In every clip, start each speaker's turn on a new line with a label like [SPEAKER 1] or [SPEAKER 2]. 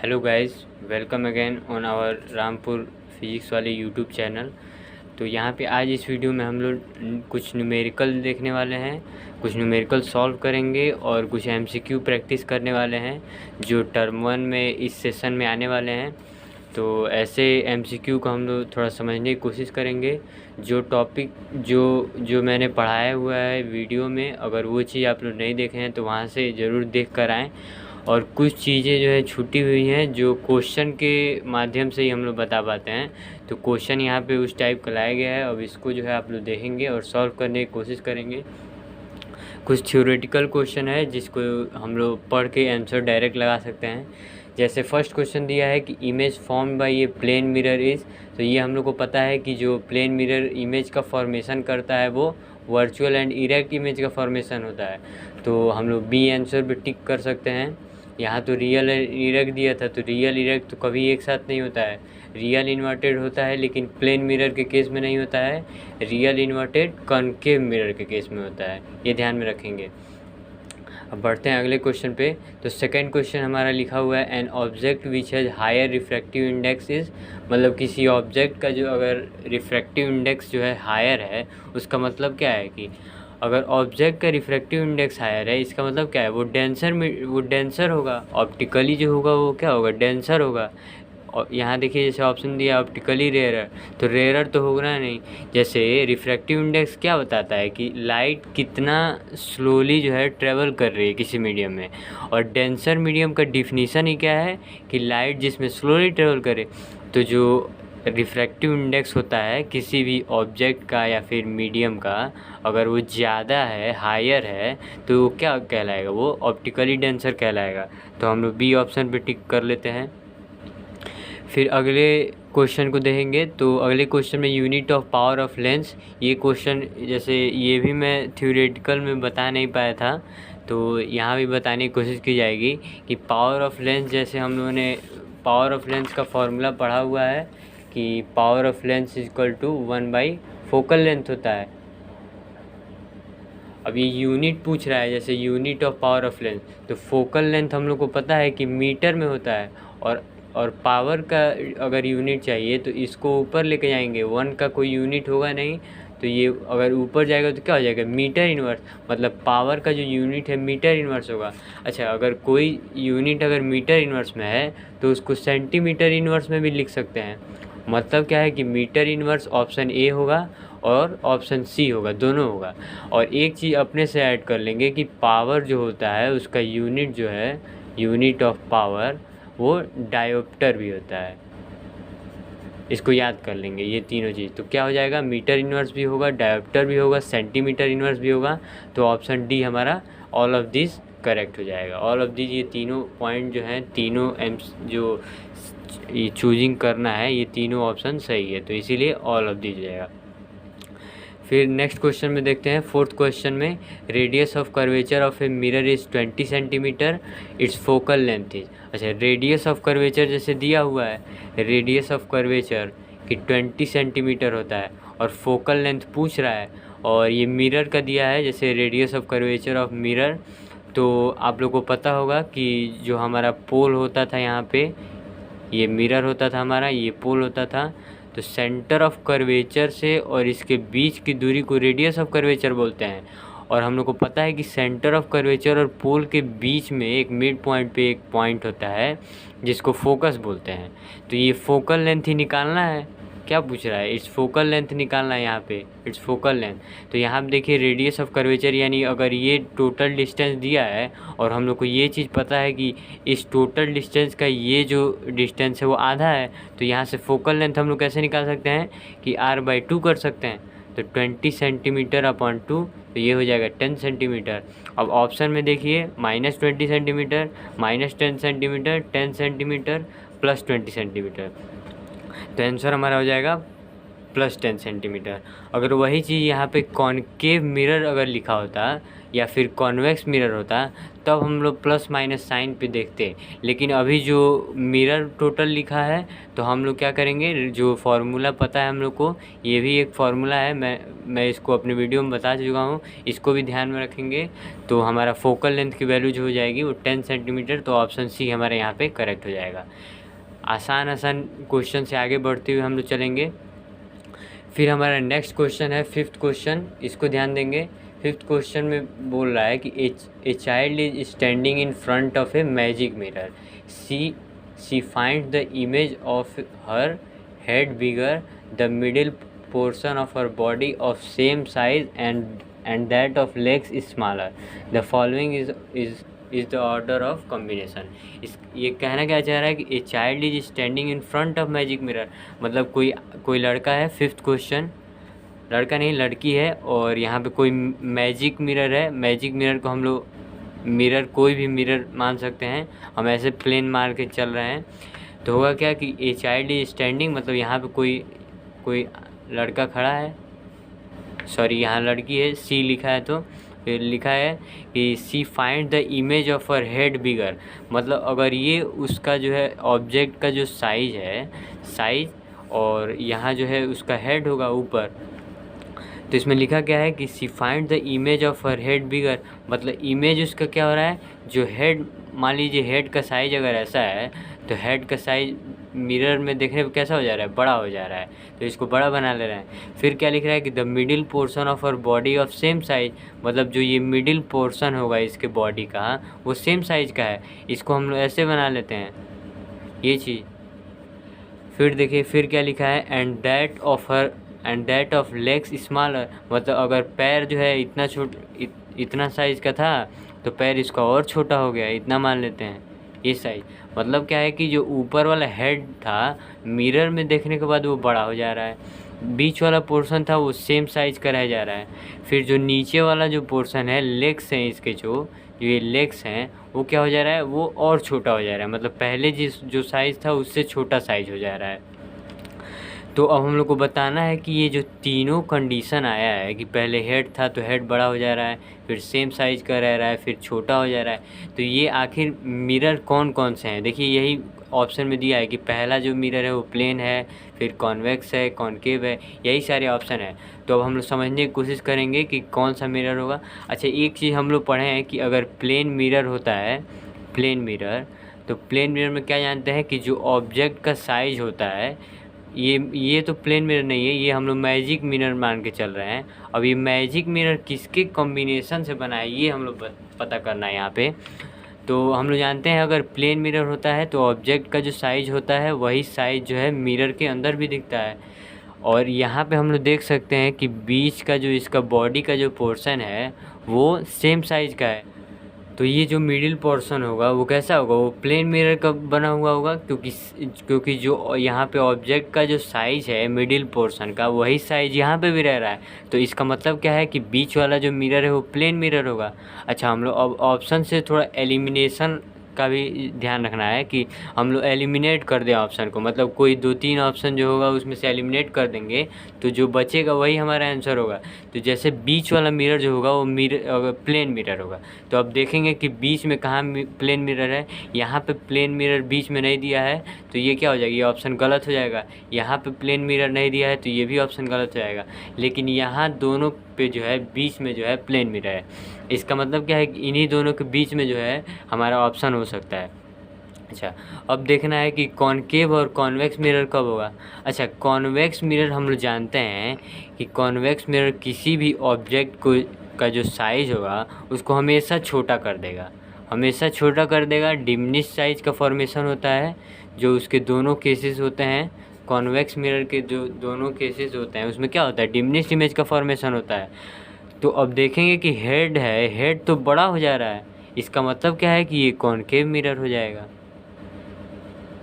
[SPEAKER 1] Hello guys, welcome again on our Rampur physics वाले YouTube channel. तो यहाँ पे आज इस वीडियो में हम लोग कुछ न्यूमेरिकल देखने वाले हैं, कुछ न्यूमेरिकल सॉल्व करेंगे और कुछ एमसीक्यू प्रैक्टिस करने वाले हैं जो टर्म 1 में इस सेशन में आने वाले हैं। तो ऐसे एमसीक्यू को हम लोग थोड़ा समझने की कोशिश करेंगे। जो टॉपिक जो मैंने पढ़ाया हुआ है वीडियो में, अगर वो चीज़ आप लोग नहीं देखे हैं तो वहाँ से ज़रूर देख कर आएँ। और कुछ चीज़ें जो है छूटी हुई हैं जो क्वेश्चन के माध्यम से ही हम लोग बता पाते हैं। तो क्वेश्चन यहाँ पे उस टाइप का लाया गया है। अब इसको जो है आप लोग देखेंगे और सॉल्व करने की कोशिश करेंगे। कुछ थ्योरेटिकल क्वेश्चन है जिसको हम लोग पढ़ के आंसर डायरेक्ट लगा सकते हैं। जैसे फर्स्ट क्वेश्चन दिया है कि इमेज फॉर्म बाय ये प्लेन मिरर इज़, तो ये हम लोग को पता है कि जो प्लेन मिरर इमेज का फॉर्मेशन करता है वो वर्चुअल एंड इरेक्ट इमेज का फॉर्मेशन होता है। तो हम लोग बी आंसर पे टिक कर सकते हैं। यहाँ तो रियल इरेक्ट दिया था, तो रियल इरेक्ट तो कभी एक साथ नहीं होता है, रियल इन्वर्टेड होता है, लेकिन प्लेन मिरर के केस में नहीं होता है, रियल इन्वर्टेड कॉनकेव मिरर के केस में होता है। ये ध्यान में रखेंगे। अब बढ़ते हैं अगले क्वेश्चन पे। तो सेकंड क्वेश्चन हमारा लिखा हुआ है an object which has higher refractive index is, मतलब किसी ऑब्जेक्ट का जो अगर रिफ्रैक्टिव इंडेक्स जो है हायर है, उसका मतलब क्या है कि अगर ऑब्जेक्ट का रिफ्रैक्टिव इंडेक्स हायर है, इसका मतलब क्या है, वो डेंसर होगा। ऑप्टिकली जो होगा वो क्या होगा, डेंसर होगा। और यहाँ देखिए जैसे ऑप्शन दिया ऑप्टिकली रेयरर, तो रेयरर तो होगा नहीं। जैसे रिफ्रैक्टिव इंडेक्स क्या बताता है कि लाइट कितना स्लोली जो है ट्रेवल कर रही है किसी मीडियम में, और डेंसर मीडियम का डिफिनीसन ही क्या है कि लाइट जिसमें स्लोली ट्रेवल करे। तो जो रिफ्रैक्टिव इंडेक्स होता है किसी भी ऑब्जेक्ट का या फिर मीडियम का, अगर वो ज़्यादा है, हायर है, तो वो क्या कहलाएगा, वो ऑप्टिकली डेंसर कहलाएगा। तो हम लोग बी ऑप्शन पे टिक कर लेते हैं। फिर अगले क्वेश्चन को देखेंगे। तो अगले क्वेश्चन में unit of power of lens, ये क्वेश्चन जैसे ये भी मैं थ्योरेटिकल में बता नहीं पाया था, तो यहाँ भी बताने की कोशिश की जाएगी कि पावर ऑफ लेंस, जैसे हम लोगों ने पावर ऑफ लेंस का फॉर्मूला पढ़ा हुआ है कि power of lens is equal to 1/, focal length होता है। अब ये यूनिट पूछ रहा है, जैसे unit of power of lens, तो फोकल लेंथ हम लोग को पता है कि मीटर में होता है, और पावर का अगर यूनिट चाहिए तो इसको ऊपर लेके जाएंगे, 1 का कोई यूनिट होगा नहीं, तो ये अगर ऊपर जाएगा तो क्या हो जाएगा, मीटर इन्वर्स, मतलब पावर का जो यूनिट है मीटर इन्वर्स होगा। अच्छा, अगर कोई यूनिट अगर मीटर इन्वर्स में है तो उसको सेंटीमीटर इन्वर्स में भी लिख सकते हैं। मतलब क्या है कि मीटर इन्वर्स ऑप्शन ए होगा और ऑप्शन सी होगा, दोनों होगा। और एक चीज़ अपने से ऐड कर लेंगे कि पावर जो होता है उसका यूनिट जो है, यूनिट ऑफ पावर, वो डायोप्टर भी होता है। इसको याद कर लेंगे ये तीनों चीज़। तो क्या हो जाएगा, मीटर इन्वर्स भी होगा, डायोप्टर भी होगा, सेंटीमीटर इन्वर्स भी होगा। तो ऑप्शन डी हमारा ऑल ऑफ दिस करेक्ट हो जाएगा। ऑल ऑफ दिस, ये तीनों पॉइंट जो हैं, तीनों जो ये चूजिंग करना है, ये तीनों ऑप्शन सही है, तो इसीलिए ऑल ऑफ दिस हो जाएगा। फिर नेक्स्ट क्वेश्चन में देखते हैं। फोर्थ क्वेश्चन में radius of curvature of a mirror is 20 centimetre, it's focal length is. अच्छा, रेडियस ऑफ कर्वेचर जैसे दिया हुआ है, रेडियस ऑफ कर्वेचर कि 20 सेंटीमीटर होता है, और फोकल लेंथ पूछ रहा है, और ये मिरर का दिया है जैसे radius of curvature of mirror. तो आप लोग को पता होगा कि जो हमारा पोल होता था यहाँ पे, ये मिरर होता था हमारा, ये पोल होता था। तो सेंटर ऑफ कर्वेचर से और इसके बीच की दूरी को रेडियस ऑफ कर्वेचर बोलते हैं। और हम लोग को पता है कि सेंटर ऑफ कर्वेचर और पोल के बीच में एक मिड पॉइंट पे एक पॉइंट होता है जिसको फोकस बोलते हैं। तो ये फोकल लेंथ ही निकालना है। क्या पूछ रहा है, इट्स फोकल लेंथ निकालना है यहाँ पे, इट्स फोकल लेंथ। तो यहाँ पे देखिए रेडियस ऑफ कर्वेचर, यानी अगर ये टोटल डिस्टेंस दिया है और हम लोग को ये चीज़ पता है कि इस टोटल डिस्टेंस का ये जो डिस्टेंस है वो आधा है, तो यहाँ से फोकल लेंथ हम लोग कैसे निकाल सकते हैं कि r/2 कर सकते हैं। तो 20 सेंटीमीटर अपॉन 2, तो ये हो जाएगा 10 सेंटीमीटर। अब ऑप्शन में देखिए -20 सेंटीमीटर, -10 सेंटीमीटर, 10 सेंटीमीटर, +20 सेंटीमीटर। तो आंसर हमारा हो जाएगा +10 सेंटीमीटर। अगर वही चीज़ यहाँ पे कॉनकेव मिरर अगर लिखा होता, या फिर कॉन्वेक्स मिरर होता तब हम लोग प्लस माइनस साइन पे देखते। लेकिन अभी जो मिरर टोटल लिखा है तो हम लोग क्या करेंगे, जो फार्मूला पता है हम लोग को, ये भी एक फार्मूला है, मैं इसको अपने वीडियो में बता चुका हूँ, इसको भी ध्यान में रखेंगे तो हमारा फोकल लेंथ की वैल्यू जो हो जाएगी वो 10 सेंटीमीटर। तो ऑप्शन सी हमारे यहाँ पे करेक्ट हो जाएगा। आसान क्वेश्चन से आगे बढ़ते हुए हम लोग चलेंगे। फिर हमारा नेक्स्ट क्वेश्चन है 5th क्वेश्चन, इसको ध्यान देंगे। 5th क्वेश्चन में बोल रहा है कि a child is standing in front of a magic mirror, she find the image of her head bigger, the middle portion of her body of same size and that of legs is smaller. The following is the order of combination. ये कहना क्या चाह रहा है कि a child is standing in front of magic mirror, मतलब कोई लड़का है। 5th क्वेश्चन, लड़का नहीं लड़की है, और यहाँ पे कोई मैजिक मिरर है। मैजिक मिरर को हम लोग मिरर कोई भी मिरर मान सकते हैं, हम ऐसे प्लेन मार के चल रहे हैं। तो होगा क्या कि ए चाइल्ड इज स्टैंडिंग, मतलब यहाँ पे कोई लड़का खड़ा है, सॉरी यहाँ लड़की है, सी लिखा है तो फिर लिखा है कि see find the image of her head bigger, मतलब अगर ये उसका जो है ऑब्जेक्ट का जो साइज और यहाँ जो है उसका हेड होगा ऊपर, तो इसमें लिखा क्या है कि see find the image of her head bigger, मतलब इमेज उसका क्या हो रहा है, जो हेड, मान लीजिए हेड का साइज अगर ऐसा है तो हेड का साइज मिरर में देखने पे कैसा हो जा रहा है, बड़ा हो जा रहा है, तो इसको बड़ा बना ले रहे हैं। फिर क्या लिख रहा है कि the middle portion of her body of same size, मतलब जो ये मिडिल पोर्शन होगा इसके बॉडी का वो सेम साइज का है, इसको हम लोग ऐसे बना लेते हैं ये चीज़। फिर देखिए फिर क्या लिखा है, and that of legs smaller, मतलब अगर पैर जो है इतना साइज़ का था तो पैर इसका और छोटा हो गया, इतना मान लेते हैं ये साइज। मतलब क्या है कि जो ऊपर वाला हेड था मिरर में देखने के बाद वो बड़ा हो जा रहा है, बीच वाला पोर्शन था वो सेम साइज़ का रह जा रहा है। फिर जो नीचे वाला जो पोर्शन है, लेग्स हैं इसके, जो ये लेग्स हैं वो क्या हो जा रहा है, वो और छोटा हो जा रहा है, मतलब पहले जो साइज़ था उससे छोटा साइज़ हो जा रहा है। तो अब हम लोग को बताना है कि ये जो तीनों कंडीशन आया है कि पहले हेड था तो हेड बड़ा हो जा रहा है, फिर सेम साइज़ का रह रहा है, फिर छोटा हो जा रहा है, तो ये आखिर मिरर कौन कौन से हैं। देखिए यही ऑप्शन में दिया है कि पहला जो मिरर है वो प्लेन है, फिर कॉन्वेक्स है, कॉनकेव है, यही सारे ऑप्शन है। तो अब हम लोग समझने की कोशिश करेंगे कि कौन सा मिरर होगा। अच्छा, एक चीज़ हम लोग पढ़े हैं कि अगर प्लेन मिरर होता है, प्लेन मिरर, तो प्लेन मिरर में क्या जानते हैं कि जो ऑब्जेक्ट का साइज़ होता है, ये तो प्लेन मिरर नहीं है, ये हम लोग मैजिक मिरर मान के चल रहे हैं। अब ये मैजिक मिरर किसके कॉम्बिनेशन से बना है ये हम लोग पता करना है यहाँ पे। तो हम लोग जानते हैं अगर प्लेन मिरर होता है तो ऑब्जेक्ट का जो साइज़ होता है वही साइज़ जो है मिरर के अंदर भी दिखता है। और यहाँ पे हम लोग देख सकते हैं कि बीच का जो इसका बॉडी का जो पोर्शन है वो सेम साइज़ का है। तो ये जो मिडिल पोर्शन होगा वो कैसा होगा, वो प्लेन मिरर का बना हुआ होगा, क्योंकि जो यहाँ पे ऑब्जेक्ट का जो साइज़ है मिडिल पोर्शन का वही साइज़ यहाँ पे भी रह रहा है, तो इसका मतलब क्या है कि बीच वाला जो मिरर है वो प्लेन मिरर होगा। अच्छा, हम लोग अब ऑप्शन से थोड़ा एलिमिनेशन का भी ध्यान रखना है कि हम लोग एलिमिनेट कर दें ऑप्शन को, मतलब कोई 2-3 ऑप्शन जो होगा उसमें से एलिमिनेट कर देंगे तो जो बचेगा वही हमारा आंसर होगा। तो जैसे बीच वाला मिरर जो होगा वो प्लेन मिरर होगा, तो अब देखेंगे कि बीच में कहाँ प्लेन मिरर है, यहाँ पे प्लेन मिरर बीच में नहीं दिया है तो ये क्या हो जाएगा, ये ऑप्शन गलत हो जाएगा। यहाँ पे प्लेन मिरर नहीं दिया है तो ये भी ऑप्शन गलत हो जाएगा। लेकिन यहाँ दोनों पे जो है बीच में जो है प्लेन मिरर है, इसका मतलब क्या है कि इन्हीं दोनों के बीच में जो है हमारा ऑप्शन हो सकता है। अच्छा, अब देखना है कि कॉनकेव और कॉन्वेक्स मिरर कब होगा। अच्छा, कॉन्वेक्स मिरर हम लोग जानते हैं कि कॉन्वेक्स मिरर किसी भी ऑब्जेक्ट का जो साइज़ होगा उसको हमेशा छोटा कर देगा, हमेशा छोटा कर देगा। डिमिनिश साइज का फॉर्मेशन होता है जो उसके दोनों केसेस होते हैं, कॉन्वेक्स मिरर के जो दोनों केसेस होते हैं उसमें क्या होता है, डिमिनिश इमेज का फॉर्मेशन होता है। तो अब देखेंगे कि हेड है, हेड तो बड़ा हो जा रहा है, इसका मतलब क्या है कि ये कॉनकेव मिरर हो जाएगा।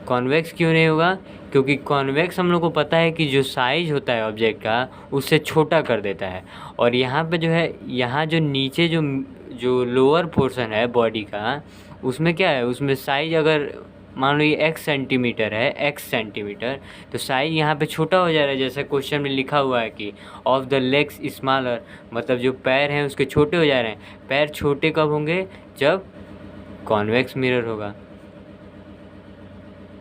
[SPEAKER 1] कॉन्वेक्स क्यों नहीं होगा, क्योंकि कॉन्वेक्स हम लोग को पता है कि जो साइज़ होता है ऑब्जेक्ट का उससे छोटा कर देता है। और यहाँ पे जो है, यहाँ जो नीचे जो लोअर पोर्शन है बॉडी का उसमें क्या है, उसमें साइज़ अगर मान लो ये x सेंटीमीटर है, x सेंटीमीटर, तो साइज यहाँ पे छोटा हो जा रहा है, जैसे क्वेश्चन में लिखा हुआ है कि ऑफ द लेग्स स्मॉलर, मतलब जो पैर हैं उसके छोटे हो जा रहे हैं। पैर छोटे कब होंगे? जब कॉन्वेक्स मिरर होगा।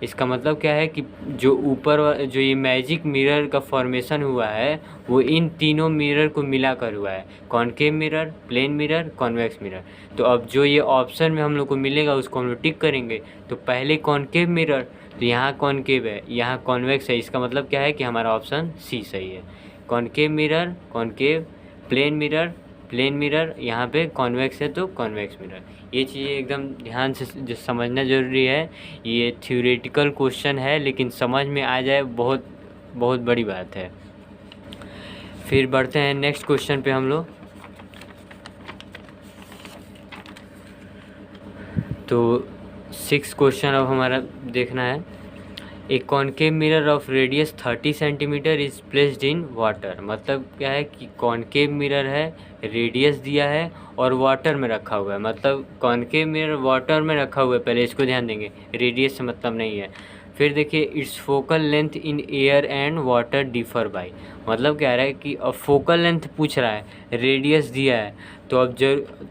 [SPEAKER 1] इसका मतलब क्या है कि जो जो ये मैजिक मिरर का फॉर्मेशन हुआ है वो इन तीनों मिरर को मिलाकर हुआ है, concave mirror, plane mirror, convex mirror. तो अब जो ये ऑप्शन में हम लोग को मिलेगा उसको हम लोग टिक करेंगे। तो पहले कॉनकेव मिरर, तो यहाँ कॉनकेव है, यहाँ कॉन्वेक्स है, इसका मतलब क्या है कि हमारा ऑप्शन सी सही है। Concave mirror, concave, plane mirror, plane mirror, यहाँ पे कॉन्वेक्स है तो कॉन्वेक्स मिरर। ये चीज़ें एकदम ध्यान से जो समझना ज़रूरी है। ये थ्योरेटिकल क्वेश्चन है लेकिन समझ में आ जाए बहुत बहुत बड़ी बात है। फिर बढ़ते हैं नेक्स्ट क्वेश्चन पे हम लोग। तो 6 क्वेश्चन अब हमारा देखना है। ए concave mirror of radius 30 centimetre is placed in water. मतलब क्या है कि कॉनकेव मिरर है, रेडियस दिया है और वाटर में रखा हुआ है। मतलब कॉनकेव मिरर वाटर में रखा हुआ है, पहले इसको ध्यान देंगे, रेडियस से मतलब नहीं है। फिर देखिए it's focal length in air and water differ by. मतलब कह रहा है कि अब फोकल लेंथ पूछ रहा है, रेडियस दिया है, तो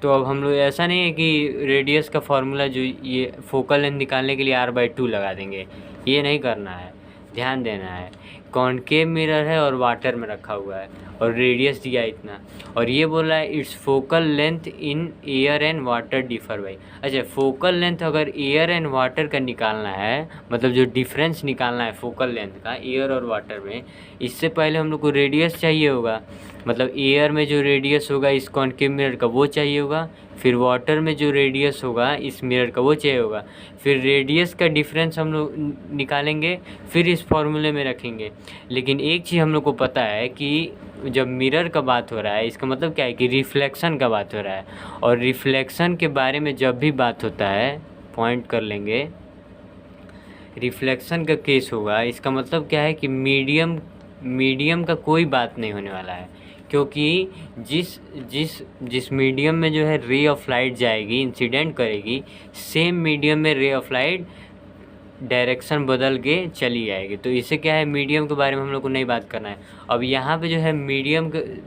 [SPEAKER 1] अब हम लोग ऐसा नहीं है कि रेडियस का फार्मूला जो ये फोकल लेंथ निकालने के लिए r/2 लगा देंगे, ये नहीं करना है, ध्यान देना है। कॉनकेव मिरर है और वाटर में रखा हुआ है और रेडियस दिया इतना, और ये बोल रहा है it's focal length in air and water differ by. अच्छा, फोकल लेंथ अगर एयर एंड वाटर का निकालना है, मतलब जो डिफरेंस निकालना है फोकल लेंथ का एयर और वाटर में, इससे पहले हम लोग को रेडियस चाहिए होगा। मतलब एयर में जो रेडियस होगा इस कॉनकेव मिरर का वो चाहिए होगा, फिर वाटर में जो रेडियस होगा इस मिरर का वो चाहिए होगा, फिर रेडियस का डिफरेंस हम लोग निकालेंगे, फिर इस फॉर्मूले में रखेंगे। लेकिन एक चीज़ हम लोग को पता है कि जब मिरर का बात हो रहा है इसका मतलब क्या है कि रिफ्लेक्शन का बात हो रहा है, और रिफ्लेक्शन के बारे में जब भी बात होता है, पॉइंट कर लेंगे, रिफ्लेक्शन का केस होगा, इसका मतलब क्या है कि मीडियम का कोई बात नहीं होने वाला है, क्योंकि जिस मीडियम में जो है रे ऑफ लाइट जाएगी, इंसिडेंट करेगी, सेम मीडियम में रे ऑफ लाइट डायरेक्शन बदल के चली जाएगी। तो इससे क्या है, मीडियम के बारे में हम लोग को नहीं बात करना है। अब यहाँ पे जो है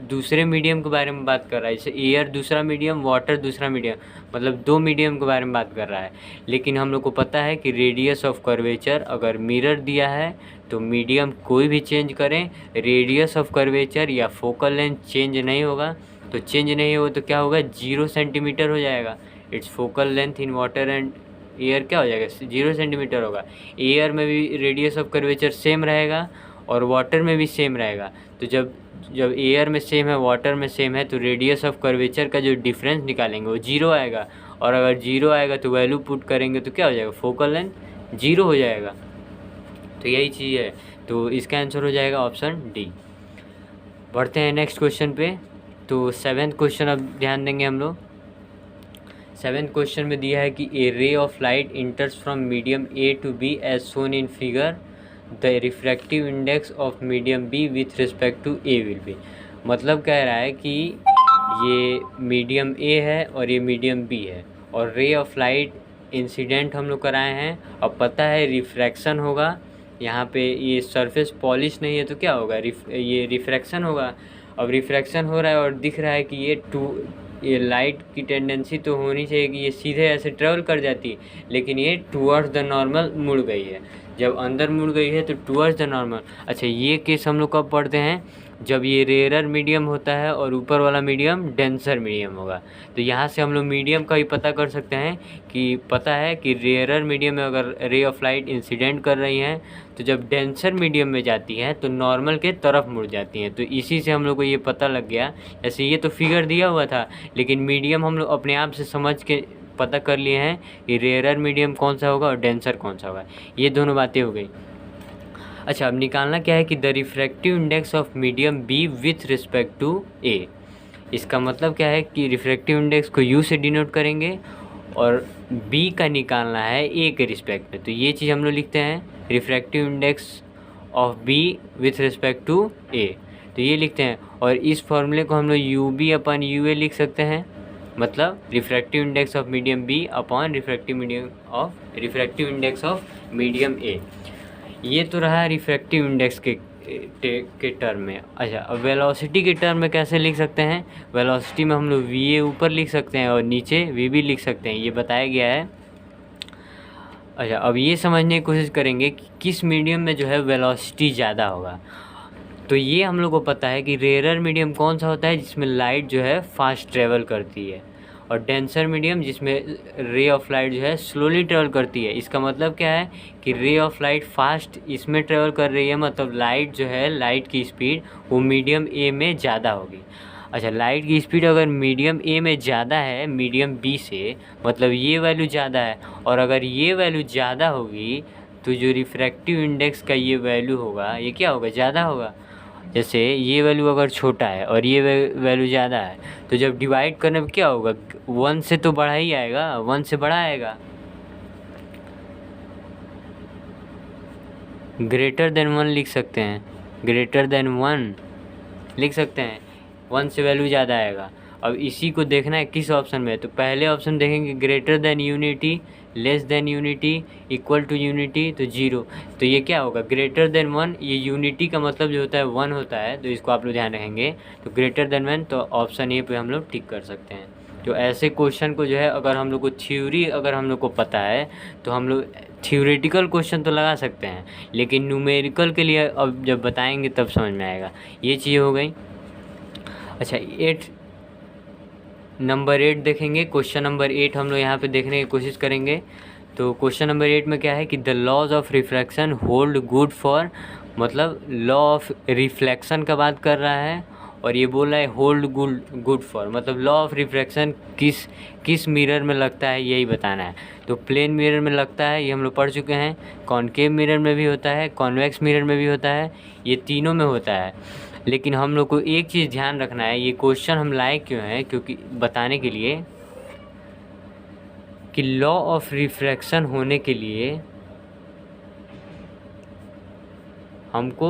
[SPEAKER 1] दूसरे मीडियम के बारे में बात कर रहा है, जैसे एयर दूसरा मीडियम, वाटर दूसरा मीडियम, मतलब 2 मीडियम के बारे में बात कर रहा है। लेकिन हम लोग को पता है कि रेडियस ऑफ कर्वेचर अगर मिरर दिया है तो मीडियम कोई भी चेंज करें, रेडियस ऑफ कर्वेचर या फोकल लेंथ चेंज नहीं होगा। तो चेंज नहीं हो तो क्या होगा, 0 सेंटीमीटर हो जाएगा। It's focal length in water and air क्या हो जाएगा, 0 सेंटीमीटर होगा। एयर में भी रेडियस ऑफ कर्वेचर सेम रहेगा और वाटर में भी सेम रहेगा। तो जब एयर में सेम है, वाटर में सेम है, तो रेडियस ऑफ कर्वेचर का जो डिफरेंस निकालेंगे वो 0 आएगा। और अगर 0 आएगा तो वैल्यू पुट करेंगे तो क्या हो जाएगा, फोकल लेंथ 0 हो जाएगा। तो यही चीज़ है, तो इसका आंसर हो जाएगा ऑप्शन डी। बढ़ते हैं नेक्स्ट क्वेश्चन पे। तो 7th क्वेश्चन अब ध्यान देंगे हम लोग। 7th क्वेश्चन में दिया है कि a ray of light enters from medium A to B as shown in figure, the refractive index of medium B with respect to A will be. मतलब कह रहा है कि ये मीडियम ए है और ये मीडियम बी है, और रे ऑफ लाइट इंसिडेंट हम लोग कराए हैं। अब पता है रिफ्रैक्शन होगा, यहाँ पे ये सरफेस पॉलिश नहीं है तो क्या होगा, ये रिफ्रैक्शन होगा। अब रिफ्रैक्शन हो रहा है और दिख रहा है कि ये लाइट की टेंडेंसी तो होनी चाहिए कि ये सीधे ऐसे ट्रेवल कर जाती है, लेकिन ये टूवर्ड्स द नॉर्मल मुड़ गई है। जब अंदर मुड़ गई है तो टूवर्ड्स द नॉर्मल। अच्छा, ये केस हम लोग कब पढ़ते हैं, जब ये रेयर मीडियम होता है और ऊपर वाला मीडियम डेंसर मीडियम होगा। तो यहाँ से हम लोग मीडियम का ही पता कर सकते हैं कि पता है कि रेयर मीडियम में अगर रे ऑफ लाइट इंसिडेंट कर रही हैं तो जब डेंसर मीडियम में जाती हैं तो नॉर्मल के तरफ मुड़ जाती हैं। तो इसी से हम लोग को ये पता लग गया। ऐसे ये तो फिगर दिया हुआ था, लेकिन मीडियम हम लोग अपने आप से समझ के पता कर लिए हैं कि रेयर मीडियम कौन सा होगा और डेंसर कौन सा होगा। ये दोनों बातें हो गई। अच्छा, अब निकालना क्या है कि the refractive index of medium B with respect to A. इसका मतलब क्या है कि रिफ्रैक्टिव इंडेक्स को यू से डिनोट करेंगे और बी का निकालना है ए के रिस्पेक्ट में। तो ये चीज़ हम लोग लिखते हैं, refractive index of B with respect to A. तो ये लिखते हैं, और इस फॉर्मूले को हम लोग mu B upon mu A लिख सकते हैं। मतलब refractive index of medium B upon refractive medium of refractive index of medium A. ये तो रहा रिफ्रैक्टिव इंडेक्स के टर्म में। अच्छा, अब वेलोसिटी के टर्म में कैसे लिख सकते हैं? वेलोसिटी में हम लोग वी ए ऊपर लिख सकते हैं और नीचे वी बी लिख सकते हैं, ये बताया गया है। अच्छा, अब ये समझने की कोशिश करेंगे कि किस मीडियम में जो है वेलोसिटी ज़्यादा होगा। तो ये हम लोग को पता है कि रेयर मीडियम कौन सा होता है, जिसमें लाइट जो है फास्ट ट्रेवल करती है, और डेंसर मीडियम जिसमें रे ऑफ लाइट जो है स्लोली ट्रेवल करती है। इसका मतलब क्या है कि रे ऑफ लाइट फास्ट इसमें ट्रेवल कर रही है, मतलब लाइट जो है, लाइट की स्पीड वो मीडियम ए में ज़्यादा होगी। अच्छा, लाइट की स्पीड अगर मीडियम ए में ज़्यादा है मीडियम बी से, मतलब ये वैल्यू ज़्यादा है, और अगर ये वैल्यू ज़्यादा होगी तो जो रिफ्रैक्टिव इंडेक्स का ये वैल्यू होगा ये क्या होगा, ज़्यादा होगा। जैसे ये वैल्यू अगर छोटा है और ये वैल्यू ज़्यादा है, तो जब डिवाइड करने में क्या होगा, 1 से तो बढ़ा ही आएगा, 1 से बड़ा आएगा। ग्रेटर देन 1 लिख सकते हैं, ग्रेटर देन 1 लिख सकते हैं, 1 से वैल्यू ज़्यादा आएगा। अब इसी को देखना है किस ऑप्शन में, तो पहले ऑप्शन देखेंगे greater than unity, less than unity, equal to unity, तो 0। तो ये क्या होगा, ग्रेटर देन 1, ये यूनिटी का मतलब जो होता है 1 होता है, तो इसको आप लोग ध्यान रखेंगे। तो ग्रेटर देन 1, तो ऑप्शन ए पे हम लोग टिक कर सकते हैं। तो ऐसे क्वेश्चन को जो है, अगर हम लोग को थ्योरी अगर हम लोग को पता है तो हम लोग थ्योरेटिकल क्वेश्चन तो लगा सकते हैं, लेकिन न्यूमेरिकल के लिए अब जब बताएंगे तब समझ में आएगा। ये चीज़ हो गई। अच्छा, नंबर 8 देखेंगे। क्वेश्चन नंबर 8 हम लोग यहाँ पे देखने की कोशिश करेंगे। तो क्वेश्चन नंबर 8 में क्या है कि the laws of refraction hold good for, मतलब लॉ ऑफ रिफ्लेक्शन का बात कर रहा है, और ये बोल रहा है होल्ड गुड फॉर, मतलब लॉ ऑफ रिफ्रैक्शन किस मिरर में लगता है यही बताना है। तो प्लेन मिरर में लगता है, ये हम लोग पढ़ चुके हैं। कॉनकेव मिरर में भी होता है, कॉन्वेक्स मिरर में भी होता है, ये तीनों में होता है। लेकिन हम लोग को एक चीज़ ध्यान रखना है, ये क्वेश्चन हम लाए क्यों हैं, क्योंकि बताने के लिए कि लॉ ऑफ रिफ्रैक्शन होने के लिए हमको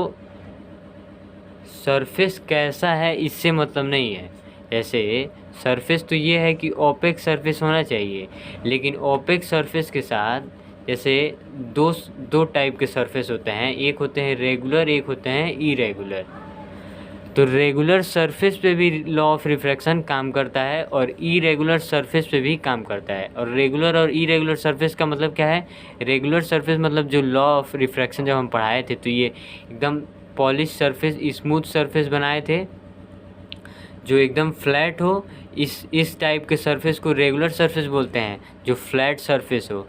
[SPEAKER 1] सरफेस कैसा है इससे मतलब नहीं है। जैसे सरफेस तो ये है कि ओपेक सरफेस होना चाहिए, लेकिन ओपेक सरफेस के साथ जैसे दो टाइप के सरफेस होते हैं, एक होते हैं रेगुलर, एक होते हैं इरेगुलर। तो रेगुलर सरफेस पे भी लॉ ऑफ रिफ्रैक्शन काम करता है और इरेगुलर सरफेस पे भी काम करता है। और रेगुलर और इरेगुलर सरफेस का मतलब क्या है, रेगुलर सरफेस मतलब जो लॉ ऑफ रिफ्रैक्शन जब हम पढ़ाए थे तो ये एकदम पॉलिश सरफेस, स्मूथ सरफेस बनाए थे जो एकदम फ्लैट हो। इस टाइप के सरफेस को रेगुलर सरफेस बोलते हैं, जो फ्लैट सरफेस हो।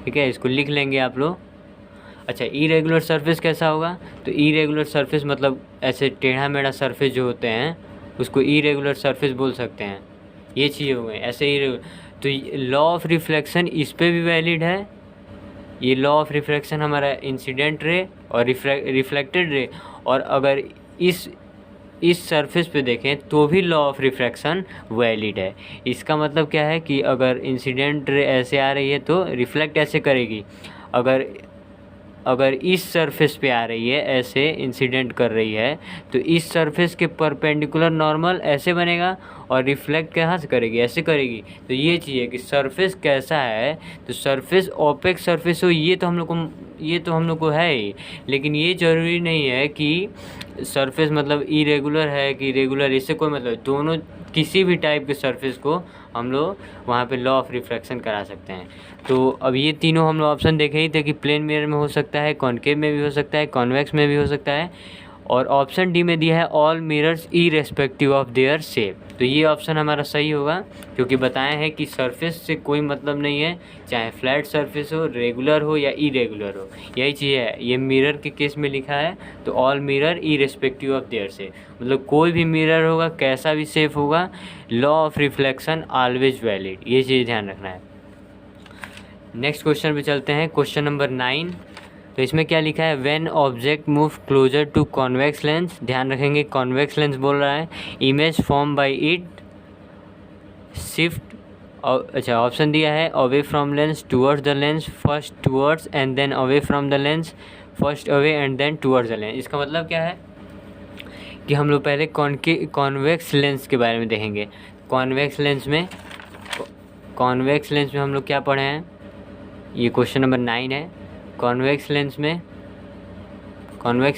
[SPEAKER 1] ठीक है, इसको लिख लेंगे आप लोग। अच्छा, इरेगुलर सरफेस कैसा होगा, तो इरेगुलर सरफेस मतलब ऐसे टेढ़ा मेढ़ा सरफेस जो होते हैं उसको इरेगुलर सरफेस बोल सकते हैं। ये चीज़ हो गई ऐसे ही। तो लॉ ऑफ रिफ्लेक्शन इस पे भी वैलिड है। ये लॉ ऑफ रिफ्लेक्शन हमारा इंसिडेंट रे और रिफ्लेक्टेड रे, और अगर इस सरफेस पे देखें तो भी लॉ ऑफ रिफ्रैक्शन वैलिड है। इसका मतलब क्या है कि अगर इंसिडेंट रे ऐसे आ रही है तो रिफ्लेक्ट ऐसे करेगी, अगर इस सरफेस पे आ रही है ऐसे इंसिडेंट कर रही है तो इस सरफेस के परपेंडिकुलर नॉर्मल ऐसे बनेगा, और रिफ्लेक्ट कहाँ से करेगी, ऐसे करेगी। तो ये चीज़ है कि सरफेस कैसा है, तो सरफेस ओपेक सरफेस हो, ये तो हम लोग को है ही, लेकिन ये ज़रूरी नहीं है कि सरफेस मतलब इरेगुलर है कि रेगुलर, इससे कोई मतलब, दोनों किसी भी टाइप के सरफेस को हम लोग वहाँ पे लॉ ऑफ रिफ्रैक्शन करा सकते हैं। तो अब ये तीनों हम लोग ऑप्शन देखे ही थे कि प्लेन मिरर में हो सकता है, कॉनकेव में भी हो सकता है, कॉन्वेक्स में भी हो सकता है, और ऑप्शन डी में दिया है all mirrors irrespective of their shape. तो ये ऑप्शन हमारा सही होगा, क्योंकि बताए हैं कि सरफेस से कोई मतलब नहीं है, चाहे फ्लैट सरफेस हो, रेगुलर हो या इरेगुलर हो, यही चीज़ है। ये मिरर के केस में लिखा है, तो all mirror irrespective of their shape, मतलब कोई भी मिरर होगा कैसा भी शेप होगा, law of reflection always valid, ये चीज़ ध्यान रखना है। नेक्स्ट क्वेश्चन पे चलते हैं, क्वेश्चन नंबर 9। तो इसमें क्या लिखा है, when object move closer to convex lens, ध्यान रखेंगे कॉन्वेक्स लेंस बोल रहा है, image form by it shift, अच्छा ऑप्शन दिया है away from lens towards the lens, first towards and then away from the lens, first away and then towards the lens. इसका मतलब क्या है कि हम लोग पहले कॉन्वेक्स लेंस के बारे में देखेंगे। कॉन्वेक्स लेंस में हम लोग क्या पढ़े हैं, ये क्वेश्चन नंबर 9 है। कॉन्वेक्स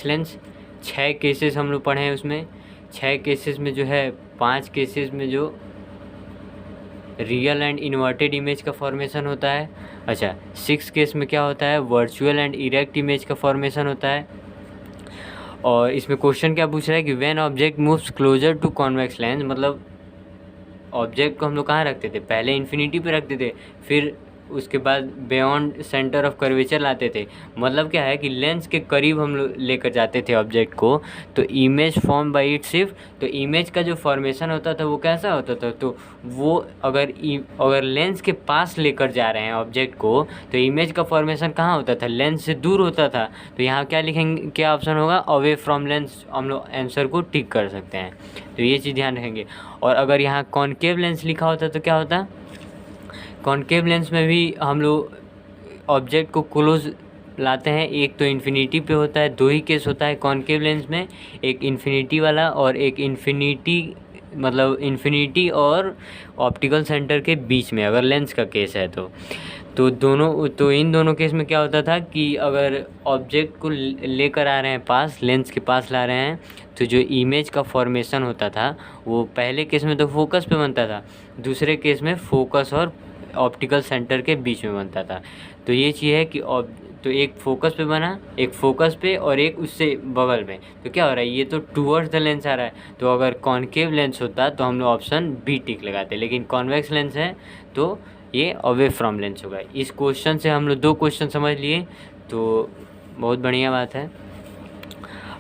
[SPEAKER 1] लेंस 6 केसेस हम लोग पढ़े हैं उसमें। 6 केसेस में जो है 5 केसेस में जो रियल एंड इन्वर्टेड इमेज का फॉर्मेशन होता है। अच्छा, 6 केस में क्या होता है, वर्चुअल एंड इरेक्ट इमेज का फॉर्मेशन होता है। और इसमें क्वेश्चन क्या पूछ रहा है कि when object moves closer to convex lens, मतलब ऑब्जेक्ट को हम लोग कहाँ रखते थे, पहले इन्फिनिटी पे रखते थे, फिर उसके बाद बियॉन्ड सेंटर ऑफ कर्वेचर लाते थे। मतलब क्या है कि लेंस के करीब हम लोग लेकर जाते थे ऑब्जेक्ट को, तो इमेज फॉर्म बाय इट सिर्फ, तो इमेज का जो फॉर्मेशन होता था वो कैसा होता था, तो वो अगर लेंस के पास लेकर जा रहे हैं ऑब्जेक्ट को, तो इमेज का फॉर्मेशन कहाँ होता था, लेंस से दूर होता था। तो यहाँ क्या लिखेंगे, क्या ऑप्शन होगा, अवे फ्रॉम लेंस, हम लोग आंसर को टिक कर सकते हैं। तो ये चीज़ ध्यान रखेंगे। और अगर यहाँ कॉनकेव लेंस लिखा होता तो क्या होता, कॉनकेव लेंस में भी हम लोग ऑब्जेक्ट को क्लोज लाते हैं। एक तो इन्फिनिटी पे होता है, 2 ही केस होता है कॉनकेव लेंस में, एक इन्फिनिटी वाला और एक इन्फिनिटी और ऑप्टिकल सेंटर के बीच में अगर लेंस का केस है तो इन दोनों केस में क्या होता था कि अगर ऑब्जेक्ट को लेकर आ रहे हैं पास, लेंस के पास ला रहे हैं, तो जो इमेज का फॉर्मेशन होता था वो पहले केस में तो फोकस पे बनता था, दूसरे केस में फोकस और ऑप्टिकल सेंटर के बीच में बनता था। तो ये चीज़ है कि तो एक फोकस पे बना, एक फोकस पे और एक उससे बगल में, तो क्या हो रहा है, ये तो टूवर्ड्स द लेंस आ रहा है। तो अगर कॉनकेव लेंस होता तो हम लोग ऑप्शन बी टिक लगाते, लेकिन कॉन्वेक्स लेंस है तो ये अवे फ्रॉम लेंस होगा। इस क्वेश्चन से हम लोग 2 क्वेश्चन समझ लिए, तो बहुत बढ़िया बात है।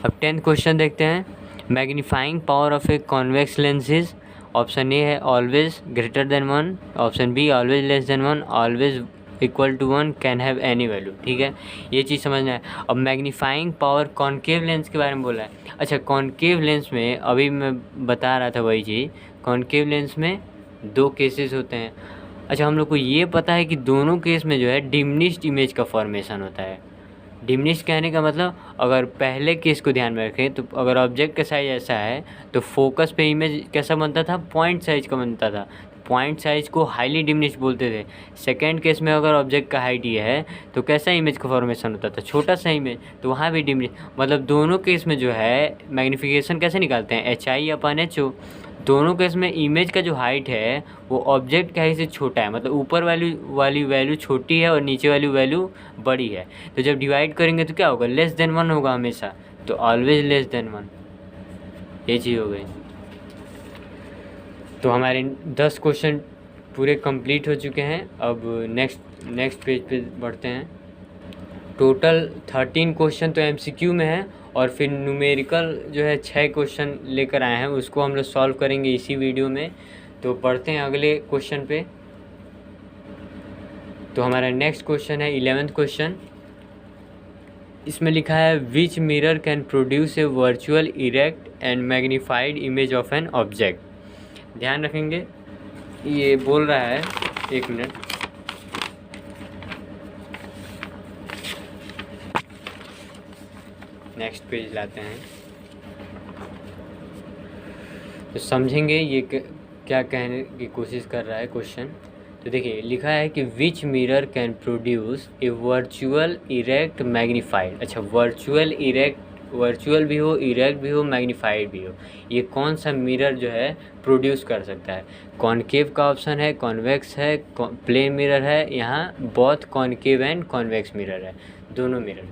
[SPEAKER 1] अब 10th क्वेश्चन देखते हैं। Magnifying power of a convex lens is, option A है always greater than 1, option B always less than 1, always equal to 1, can have any value. ठीक है, ये चीज़ समझना है। अब मैग्नीफाइंग पावर कॉनकेव लेंस के बारे में बोला है। अच्छा, कॉनकेव लेंस में अभी मैं बता रहा था वही चीज़, कॉनकेव लेंस में 2 केसेस होते हैं। अच्छा, हम लोग को ये पता है कि दोनों केस में जो है डिमिनिश्ड इमेज का फॉर्मेशन होता है। डिमिनिश्ड कहने का मतलब, अगर पहले केस को ध्यान में रखें तो अगर ऑब्जेक्ट का साइज ऐसा है तो फोकस पे इमेज कैसा बनता था, पॉइंट साइज का बनता था, पॉइंट साइज को हाईली डिमिनिश्ड बोलते थे। सेकंड केस में अगर ऑब्जेक्ट का हाइट ये है तो कैसा इमेज का फॉर्मेशन होता था, छोटा सा इमेज, तो वहाँ भी डिमिनिश्ड। मतलब दोनों केस में जो है मैग्नीफिकेशन कैसे निकालते हैं, HI/HO। दोनों केस में इमेज का जो हाइट है वो ऑब्जेक्ट के हाइट से छोटा है, मतलब ऊपर वाली वैल्यू छोटी है और नीचे वाली वैल्यू बड़ी है। तो जब डिवाइड करेंगे तो क्या होगा, लेस देन 1 होगा हमेशा, तो ऑलवेज लेस देन 1, ये चीज़ हो गई। तो हमारे 10 क्वेश्चन पूरे कंप्लीट हो चुके हैं। अब नेक्स्ट पेज पे बढ़ते हैं। टोटल 13 क्वेश्चन तो MCQ में है और फिर न्यूमेरिकल जो है 6 क्वेश्चन लेकर आए हैं, उसको हम लोग सॉल्व करेंगे इसी वीडियो में। तो बढ़ते हैं अगले क्वेश्चन पे। तो हमारा नेक्स्ट क्वेश्चन है 11th क्वेश्चन। इसमें लिखा है विच mirror can produce a virtual erect and magnified image of an object. ध्यान रखेंगे, ये बोल रहा है, 1 मिनट, नेक्स्ट पेज लाते हैं तो समझेंगे ये क्या कहने की कोशिश कर रहा है क्वेश्चन। तो देखिए, लिखा है कि विच mirror can produce a virtual erect magnified. अच्छा, वर्चुअल भी हो, इरेक्ट भी हो, मैग्नीफाइड भी हो, ये कौन सा मिरर जो है प्रोड्यूस कर सकता है। कॉनकेव का ऑप्शन है, कॉन्वेक्स है, प्लेन मिरर है, यहाँ both concave and convex mirror है, दोनों मिरर।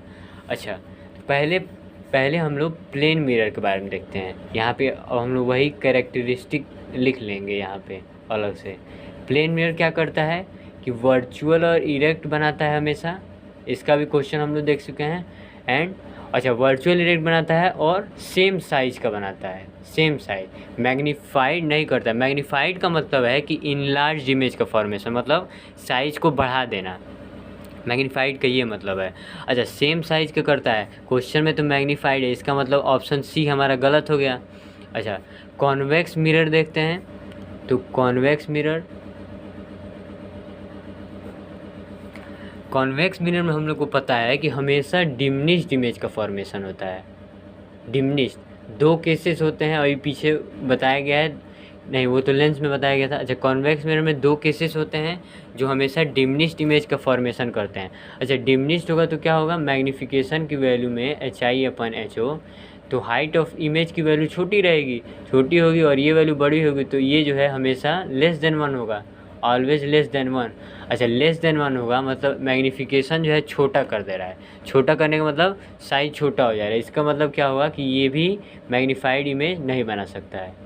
[SPEAKER 1] अच्छा, पहले हम लोग प्लेन मिरर के बारे में देखते हैं। यहाँ पे हम लोग वही कैरेक्टरिस्टिक लिख लेंगे यहाँ पे अलग से। प्लेन मिरर क्या करता है कि वर्चुअल और इरेक्ट बनाता है हमेशा, इसका भी क्वेश्चन हम लोग देख चुके हैं। एंड अच्छा, वर्चुअल इरेक्ट बनाता है और सेम साइज का बनाता है, सेम साइज, मैग्नीफाइड नहीं करता। मैग्नीफाइड का मतलब है कि इनलार्ज इमेज का फॉर्मेशन, मतलब साइज को बढ़ा देना, मैग्नीफाइड का ये मतलब है। अच्छा, सेम साइज का करता है, क्वेश्चन में तो मैग्नीफाइड है, इसका मतलब ऑप्शन सी हमारा गलत हो गया। अच्छा, कॉन्वेक्स मिरर देखते हैं। तो कॉन्वेक्स मिरर में हम लोग को पता है कि हमेशा डिमिनिश्ड इमेज का फॉर्मेशन होता है। डिमिनिश्ड 2 केसेस होते हैं, अभी पीछे बताया गया है नहीं, वो तो लेंस में बताया गया था। अच्छा, कॉन्वेक्स मिरर में 2 केसेस होते हैं जो हमेशा डिमिनिश्ड इमेज का फॉर्मेशन करते हैं। अच्छा, डिमिनिश्ड होगा तो क्या होगा, मैग्नीफिकेशन की वैल्यू में HI/HO, तो हाइट ऑफ इमेज की वैल्यू छोटी रहेगी, छोटी होगी और ये वैल्यू बड़ी होगी, तो ये जो है हमेशा लेस देन 1 होगा, ऑलवेज लेस देन 1। अच्छा, लेस देन 1 होगा मतलब मैग्नीफिकेशन जो है छोटा कर दे रहा है, छोटा करने का मतलब साइज़ छोटा हो जा रहा है। इसका मतलब क्या होगा कि ये भी मैग्नीफाइड इमेज नहीं बना सकता है।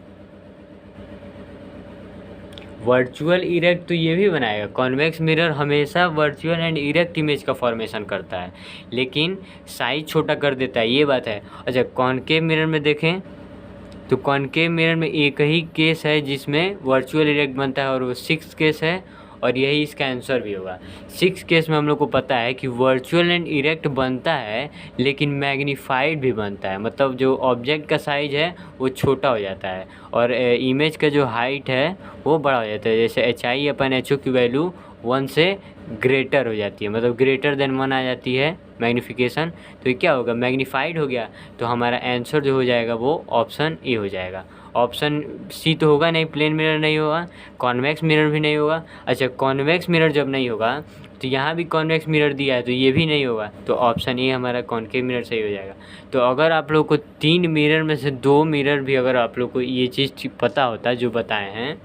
[SPEAKER 1] वर्चुअल इरेक्ट तो ये भी बनाएगा। कॉन्वेक्स मिरर हमेशा वर्चुअल एंड इरेक्ट इमेज का फॉर्मेशन करता है, लेकिन साइज छोटा कर देता है, ये बात है। अच्छा, कॉनकेव मिरर में देखें तो कॉनकेव मिरर में एक ही केस है जिसमें वर्चुअल इरेक्ट बनता है और वो 6 केस है, और यही इसका आंसर भी होगा। 6 केस में हम लोग को पता है कि वर्चुअल एंड इरेक्ट बनता है लेकिन मैग्नीफाइड भी बनता है, मतलब जो ऑब्जेक्ट का साइज है वो छोटा हो जाता है और इमेज का जो हाइट है वो बड़ा हो जाता है। जैसे HI/HO की वैल्यू 1 से ग्रेटर हो जाती है, मतलब ग्रेटर देन 1 आ जाती है मैग्नीफिकेशन, तो ये क्या होगा, मैग्नीफाइड हो गया। तो हमारा आंसर जो हो जाएगा वो ऑप्शन ए हो जाएगा। ऑप्शन सी तो होगा नहीं, प्लेन मिरर नहीं होगा, कॉन्वेक्स मिरर भी नहीं होगा। अच्छा, कॉन्वेक्स मिरर जब नहीं होगा तो यहाँ भी कॉन्वेक्स मिरर दिया है तो ये भी नहीं होगा, तो ऑप्शन ए हमारा कॉनकेव मिरर सही हो जाएगा। तो अगर आप लोग को 3 मिरर में से 2 मिरर भी अगर आप लोग को ये चीज़ पता होता जो बताए हैं,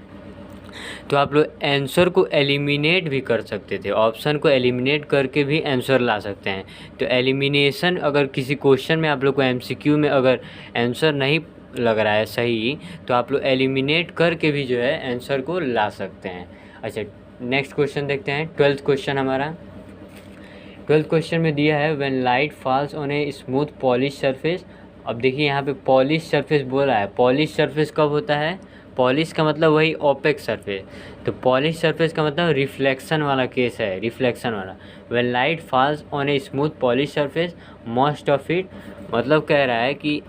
[SPEAKER 1] तो आप लोग आंसर को एलिमिनेट भी कर सकते थे, ऑप्शन को एलिमिनेट करके भी आंसर ला सकते हैं। तो एलिमिनेशन अगर किसी क्वेश्चन में आप लोग को MCQ में अगर आंसर नहीं लग रहा है सही, तो आप लोग एलिमिनेट करके भी जो है आंसर को ला सकते हैं। अच्छा, नेक्स्ट क्वेश्चन देखते हैं। 12th क्वेश्चन हमारा 12th क्वेश्चन में दिया है when light falls on a smooth polish surface. अब देखिए यहाँ पे पॉलिश सरफेस बोला है, पॉलिश सरफेस कब होता है, पॉलिश का मतलब वही ओपेक सरफेस, तो पॉलिश सरफेस का मतलब रिफ्लेक्शन वाला केस है, रिफ्लेक्शन वाला। When light falls on a smooth polish surface most of it, मतलब कह रहा है कि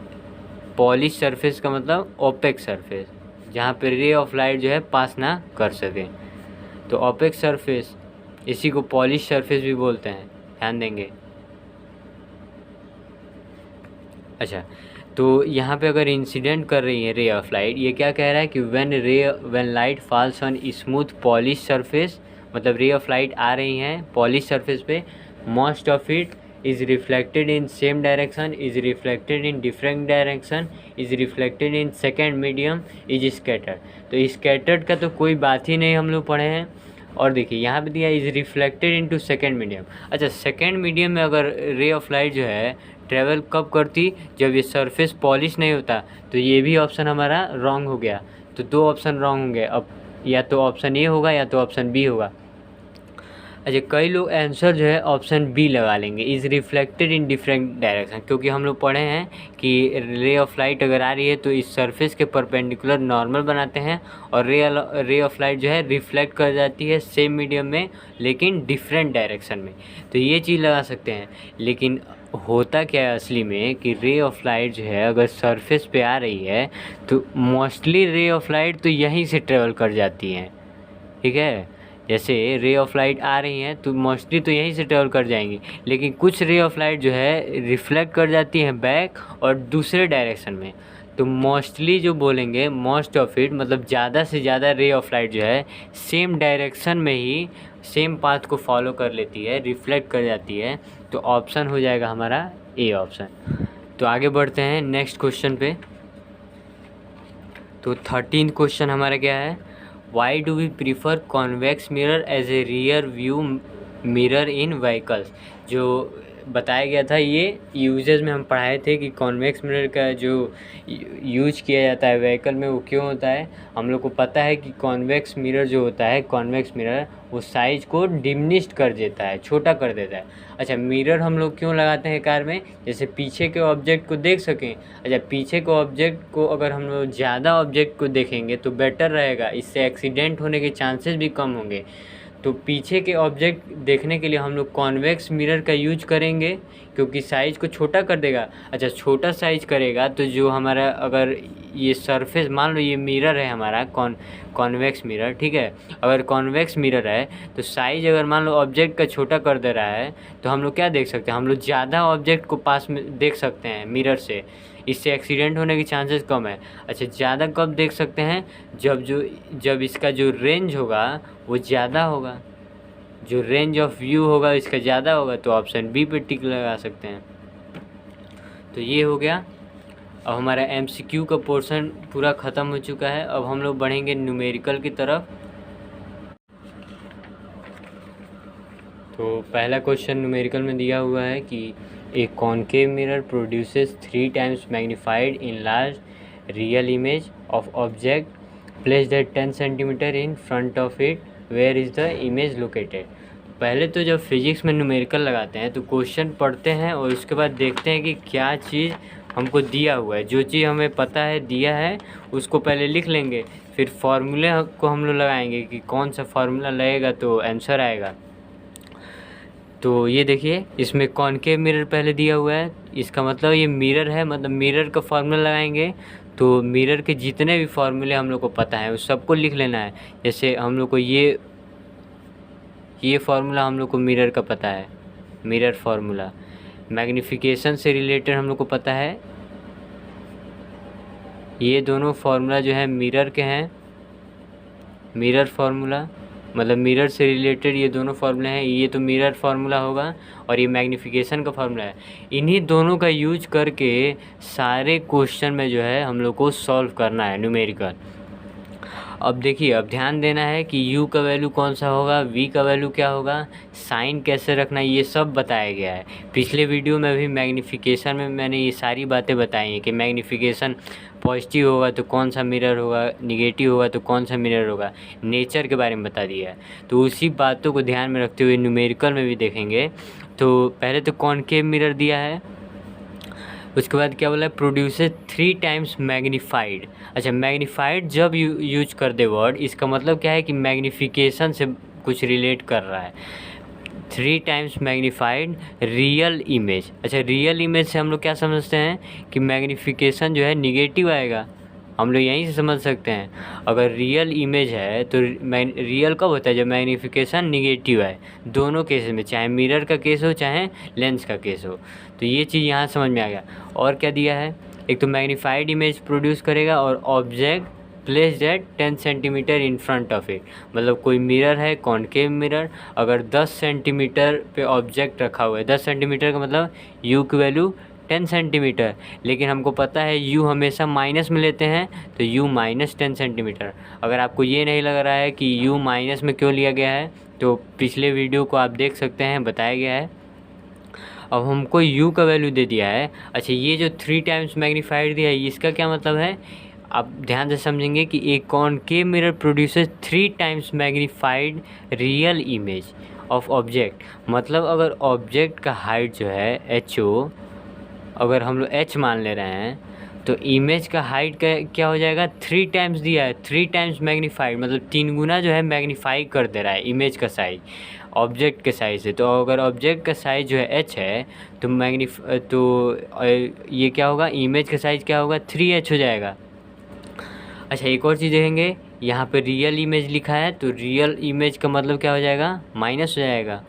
[SPEAKER 1] पॉलिश सरफेस का मतलब ओपेक सरफेस, जहाँ पे रे ऑफ लाइट जो है पास ना कर सके, तो ओपेक सरफेस इसी को पॉलिश सरफेस भी बोलते हैं, ध्यान देंगे। अच्छा, तो यहाँ पे अगर इंसिडेंट कर रही है रे ऑफ लाइट, ये क्या कह रहा है कि when light falls on smooth polish surface, मतलब रे ऑफ लाइट आ रही हैं पॉलिश सरफेस पे, most of it is reflected in same direction, is reflected in different direction, is reflected in second medium, is scattered. तो scattered का तो कोई बात ही नहीं हम लोग पढ़े हैं। और देखिए यहाँ पे दिया is reflected into second medium. अच्छा, सेकेंड मीडियम में अगर रे ऑफ लाइट जो है ट्रेवल कब करती, जब ये सरफेस पॉलिश नहीं होता, तो ये भी ऑप्शन हमारा रॉन्ग हो गया। तो 2 ऑप्शन रॉन्ग होंगे, अब या तो ऑप्शन ए होगा या तो ऑप्शन बी होगा। अच्छा, कई लोग आंसर जो है ऑप्शन बी लगा लेंगे, is reflected in different direction, क्योंकि हम लोग पढ़े हैं कि रे ऑफ लाइट अगर आ रही है तो इस सरफेस के परपेंडिकुलर नॉर्मल बनाते हैं और रे ऑफ लाइट जो है रिफ्लेक्ट कर जाती है सेम मीडियम में लेकिन डिफरेंट डायरेक्शन में, तो ये चीज़ लगा सकते हैं। लेकिन होता क्या है असली में कि रे ऑफ लाइट जो है अगर सरफेस पे आ रही है तो मोस्टली रे ऑफ लाइट तो यहीं से ट्रेवल कर जाती हैं, ठीक है। जैसे रे ऑफ लाइट आ रही हैं तो मोस्टली तो यहीं से ट्रेवल कर जाएंगी, लेकिन कुछ रे ऑफ लाइट जो है रिफ्लेक्ट कर जाती हैं बैक और दूसरे डायरेक्शन में। तो मोस्टली जो बोलेंगे मोस्ट ऑफ इट, मतलब ज़्यादा से ज़्यादा रे ऑफ लाइट जो है सेम डायरेक्शन में ही सेम पाथ को फॉलो कर लेती है, रिफ्लेक्ट कर जाती है, तो ऑप्शन हो जाएगा हमारा ए ऑप्शन। तो आगे बढ़ते हैं नेक्स्ट क्वेश्चन पे। तो 13th क्वेश्चन हमारा क्या है, why do we prefer convex mirror as a rear view mirror in vehicles. जो बताया गया था ये यूजेस में हम पढ़ाए थे कि कॉन्वेक्स मिरर का जो यूज किया जाता है व्हीकल में वो क्यों होता है। हम लोग को पता है कि कॉन्वेक्स मिरर जो होता है, कॉन्वेक्स मिरर वो साइज़ को डिमिनिश्ड कर देता है, छोटा कर देता है। अच्छा, मिरर हम लोग क्यों लगाते हैं कार में, जैसे पीछे के ऑब्जेक्ट को देख सकें। अच्छा, पीछे के ऑब्जेक्ट को अगर हम लोग ज़्यादा ऑब्जेक्ट को देखेंगे तो बेटर रहेगा, इससे एक्सीडेंट होने के चांसेस भी कम होंगे। तो पीछे के ऑब्जेक्ट देखने के लिए हम लोग कॉन्वेक्स मिरर का यूज करेंगे, क्योंकि साइज़ को छोटा कर देगा। अच्छा, छोटा साइज़ करेगा तो जो हमारा अगर ये सरफेस, मान लो ये मिरर है हमारा कॉन्वेक्स मिरर, ठीक है। अगर कॉन्वेक्स मिरर है तो साइज़ अगर मान लो ऑब्जेक्ट का छोटा कर दे रहा है तो हम लोग क्या देख सकते हैं, हम लोग ज़्यादा ऑब्जेक्ट को पास में देख सकते हैं मिरर से, इससे एक्सीडेंट होने की चांसेस कम है। अच्छा, ज़्यादा कब देख सकते हैं, जब इसका जो रेंज होगा वो ज़्यादा होगा, जो रेंज ऑफ व्यू होगा इसका ज़्यादा होगा, तो ऑप्शन बी पे टिक लगा सकते हैं। तो ये हो गया। अब हमारा MCQ का पोर्शन पूरा ख़त्म हो चुका है। अब हम लोग बढ़ेंगे न्यूमेरिकल की तरफ। तो पहला क्वेश्चन न्यूमेरिकल में दिया हुआ है कि a concave mirror produces 3 times magnified in large real image of object placed at 10 centimetre in front of it, where is the image located. पहले तो जब फिजिक्स में न्यूमेरिकल लगाते हैं तो क्वेश्चन पढ़ते हैं और उसके बाद देखते हैं कि क्या चीज़ हमको दिया हुआ है। जो चीज़ हमें पता है दिया है उसको पहले लिख लेंगे, फिर फार्मूले को हम लोग लगाएंगे कि कौन सा फार्मूला लगेगा तो आंसर आएगा। तो ये देखिए, इसमें कॉनकेव मिरर पहले दिया हुआ है, इसका मतलब ये मिरर है, मतलब मिरर का फार्मूला लगाएंगे तो मिरर के जितने भी फार्मूले हम लोग को पता है उस सबको लिख लेना है। जैसे हम लोग को ये फार्मूला हम लोग को मिरर का पता है, मिरर फार्मूला। मैग्नीफिकेशन से रिलेटेड हम लोग को पता है, ये दोनों फार्मूला जो है मिरर के हैं, मिरर फार्मूला मतलब मिरर से रिलेटेड ये दोनों फार्मूले हैं। ये तो मिरर फार्मूला होगा और ये मैग्नीफिकेशन का फार्मूला है। इन्हीं दोनों का यूज करके सारे क्वेश्चन में जो है हम लोग को सॉल्व करना है न्यूमेरिकल। अब देखिए, अब ध्यान देना है कि u का वैल्यू कौन सा होगा, v का वैल्यू क्या होगा, साइन कैसे रखना, ये सब बताया गया है। पिछले वीडियो में भी मैग्नीफिकेशन में मैंने ये सारी बातें बताई हैं कि मैग्नीफिकेशन पॉजिटिव होगा तो कौन सा मिरर होगा, निगेटिव होगा तो कौन सा मिरर होगा, नेचर के बारे में बता दिया है। तो उसी बातों को ध्यान में रखते हुए न्यूमेरिकल में भी देखेंगे। तो पहले तो कॉनकेव मिरर दिया है, उसके बाद क्या बोला है, प्रोड्यूसेस 3 टाइम्स मैग्नीफाइड। अच्छा, मैग्नीफाइड जब यूज कर दे वर्ड, इसका मतलब क्या है कि मैग्नीफिकेशन से कुछ रिलेट कर रहा है। 3 टाइम्स मैग्नीफाइड रियल इमेज। अच्छा, रियल इमेज से हम लोग क्या समझते हैं कि मैग्नीफिकेशन जो है निगेटिव आएगा, हम लोग यहीं से समझ सकते हैं। अगर रियल इमेज है तो रियल कब होता है, जब मैग्नीफिकेशन निगेटिव है, दोनों केस में, चाहे मिरर का केस हो चाहे लेंस का केस हो। तो ये चीज़ यहाँ समझ में आ गया। और क्या दिया है, एक तो मैग्नीफाइड इमेज प्रोड्यूस करेगा और object placed at 10 centimetre in front of it. मतलब कोई मिरर है, कॉनकेव मिरर, अगर 10 सेंटीमीटर पे ऑब्जेक्ट रखा हुआ है, 10 सेंटीमीटर का मतलब यू की वैल्यू 10 सेंटीमीटर, लेकिन हमको पता है u हमेशा माइनस में लेते हैं तो u माइनस 10 सेंटीमीटर। अगर आपको ये नहीं लग रहा है कि u माइनस में क्यों लिया गया है तो पिछले वीडियो को आप देख सकते हैं, बताया गया है। अब हमको u का वैल्यू दे दिया है। अच्छा, ये जो 3 टाइम्स मैग्नीफाइड दिया है इसका क्या मतलब है, आप ध्यान से समझेंगे कि एक concave mirror produces 3 times magnified real image of object. मतलब अगर ऑब्जेक्ट का हाइट जो है HO, अगर हम लोग h मान ले रहे हैं तो इमेज का हाइट का क्या हो जाएगा, 3 टाइम्स दिया है, 3 टाइम्स मैग्नीफाइड मतलब 3 गुना जो है मैग्नीफाई कर दे रहा है इमेज का साइज ऑब्जेक्ट के साइज से। तो अगर ऑब्जेक्ट का साइज जो है h है तो ये क्या होगा, इमेज का साइज क्या होगा, 3h हो जाएगा। अच्छा, एक और चीज़ देखेंगे, यहाँ पे रियल इमेज लिखा है तो रियल इमेज का मतलब क्या हो जाएगा, माइनस हो जाएगा।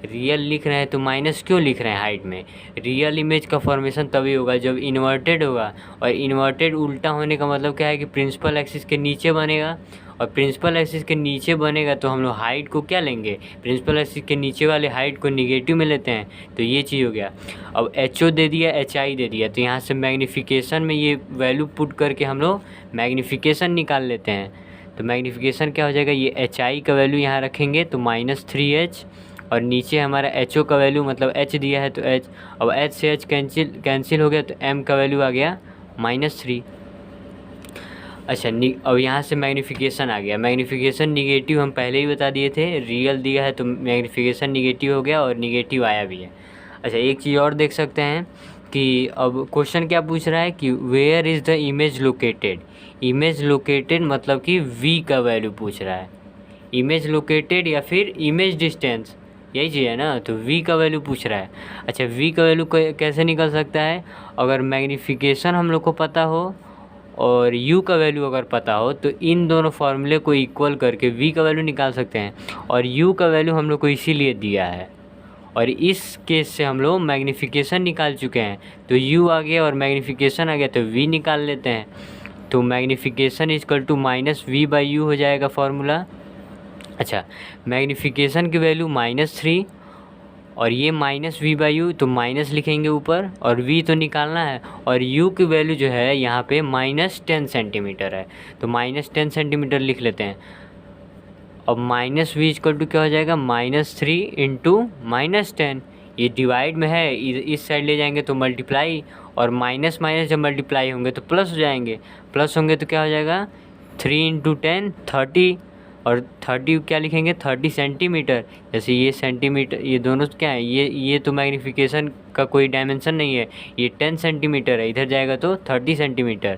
[SPEAKER 1] रियल लिख रहे हैं तो माइनस क्यों लिख रहे हैं हाइट में, रियल इमेज का फॉर्मेशन तभी होगा जब इन्वर्टेड होगा, और इन्वर्टेड उल्टा होने का मतलब क्या है कि प्रिंसिपल एक्सिस के नीचे बनेगा, और प्रिंसिपल एक्सिस के नीचे बनेगा तो हम लोग हाइट को क्या लेंगे, प्रिंसिपल एक्सिस के नीचे वाले हाइट को निगेटिव में लेते हैं। तो ये चीज़ हो गया। अब HO दे दिया, HI दे दिया, तो यहाँ से मैग्नीफिकेशन में ये वैल्यू पुट करके हम लोग मैग्नीफिकेशन निकाल लेते हैं। तो मैग्नीफिकेशन क्या हो जाएगा, ये HI का वैल्यू यहाँ रखेंगे तो -3h, और नीचे हमारा HO का वैल्यू मतलब h दिया है तो h, अब h से h कैंसिल हो गया तो m का वैल्यू आ गया -3। अच्छा, अब यहाँ से मैग्नीफिकेशन आ गया। मैग्नीफिकेशन निगेटिव हम पहले ही बता दिए थे, रियल दिया है तो मैग्नीफिकेशन निगेटिव हो गया और निगेटिव आया भी है। अच्छा, एक चीज़ और देख सकते हैं कि अब क्वेश्चन क्या पूछ रहा है कि where is the image located. Image located मतलब कि v का वैल्यू पूछ रहा है, इमेज लोकेटेड या फिर इमेज डिस्टेंस। यही चीज़ है ना। तो v का वैल्यू पूछ रहा है। अच्छा v का वैल्यू कैसे निकल सकता है, अगर मैग्नीफिकेशन हम लोग को पता हो और u का वैल्यू अगर पता हो तो इन दोनों फार्मूले को इक्वल करके v का वैल्यू निकाल सकते हैं। और u का वैल्यू हम लोग को इसीलिए दिया है, और इस केस से हम लोग मैग्नीफिकेशन निकाल चुके हैं। तो u आ गया और मैग्नीफिकेशन आ गया, तो v निकाल लेते हैं। तो मैग्नीफिकेशन इक्वल टू -v/u हो जाएगा फार्मूला। अच्छा मैग्नीफिकेशन की वैल्यू -3 और ये -v/u, तो माइनस लिखेंगे ऊपर, और v तो निकालना है, और u की वैल्यू जो है यहाँ पे -10 सेंटीमीटर है, तो -10 सेंटीमीटर लिख लेते हैं। अब -v इक्वल टू क्या हो जाएगा, -3 इंटू -10, ये डिवाइड में है, इस साइड ले जाएंगे तो मल्टीप्लाई, और माइनस माइनस जब मल्टीप्लाई होंगे तो प्लस हो जाएंगे, प्लस होंगे तो क्या हो जाएगा 3 इंटू 10 30, और 30 क्या लिखेंगे 30 सेंटीमीटर। जैसे ये सेंटीमीटर, ये दोनों क्या है, ये तो मैग्नीफिकेशन का कोई डायमेंशन नहीं है, ये 10 सेंटीमीटर है, इधर जाएगा तो 30 सेंटीमीटर।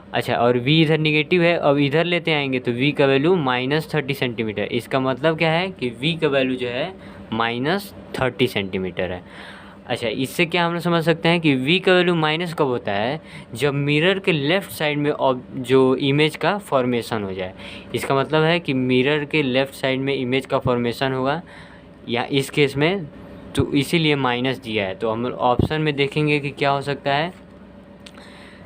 [SPEAKER 1] अच्छा और v इधर निगेटिव है, अब इधर लेते आएंगे तो v का वैल्यू -30 सेंटीमीटर। इसका मतलब क्या है कि v का वैल्यू जो है -30 सेंटीमीटर है। अच्छा इससे क्या हम लोग समझ सकते हैं कि v का वैल्यू माइनस कब होता है, जब मिरर के लेफ़्ट साइड में जो इमेज का फॉर्मेशन हो जाए। इसका मतलब है कि मिरर के लेफ़्ट साइड में इमेज का फॉर्मेशन होगा, या इस केस में तो इसीलिए माइनस दिया है। तो हम ऑप्शन में देखेंगे कि क्या हो सकता है।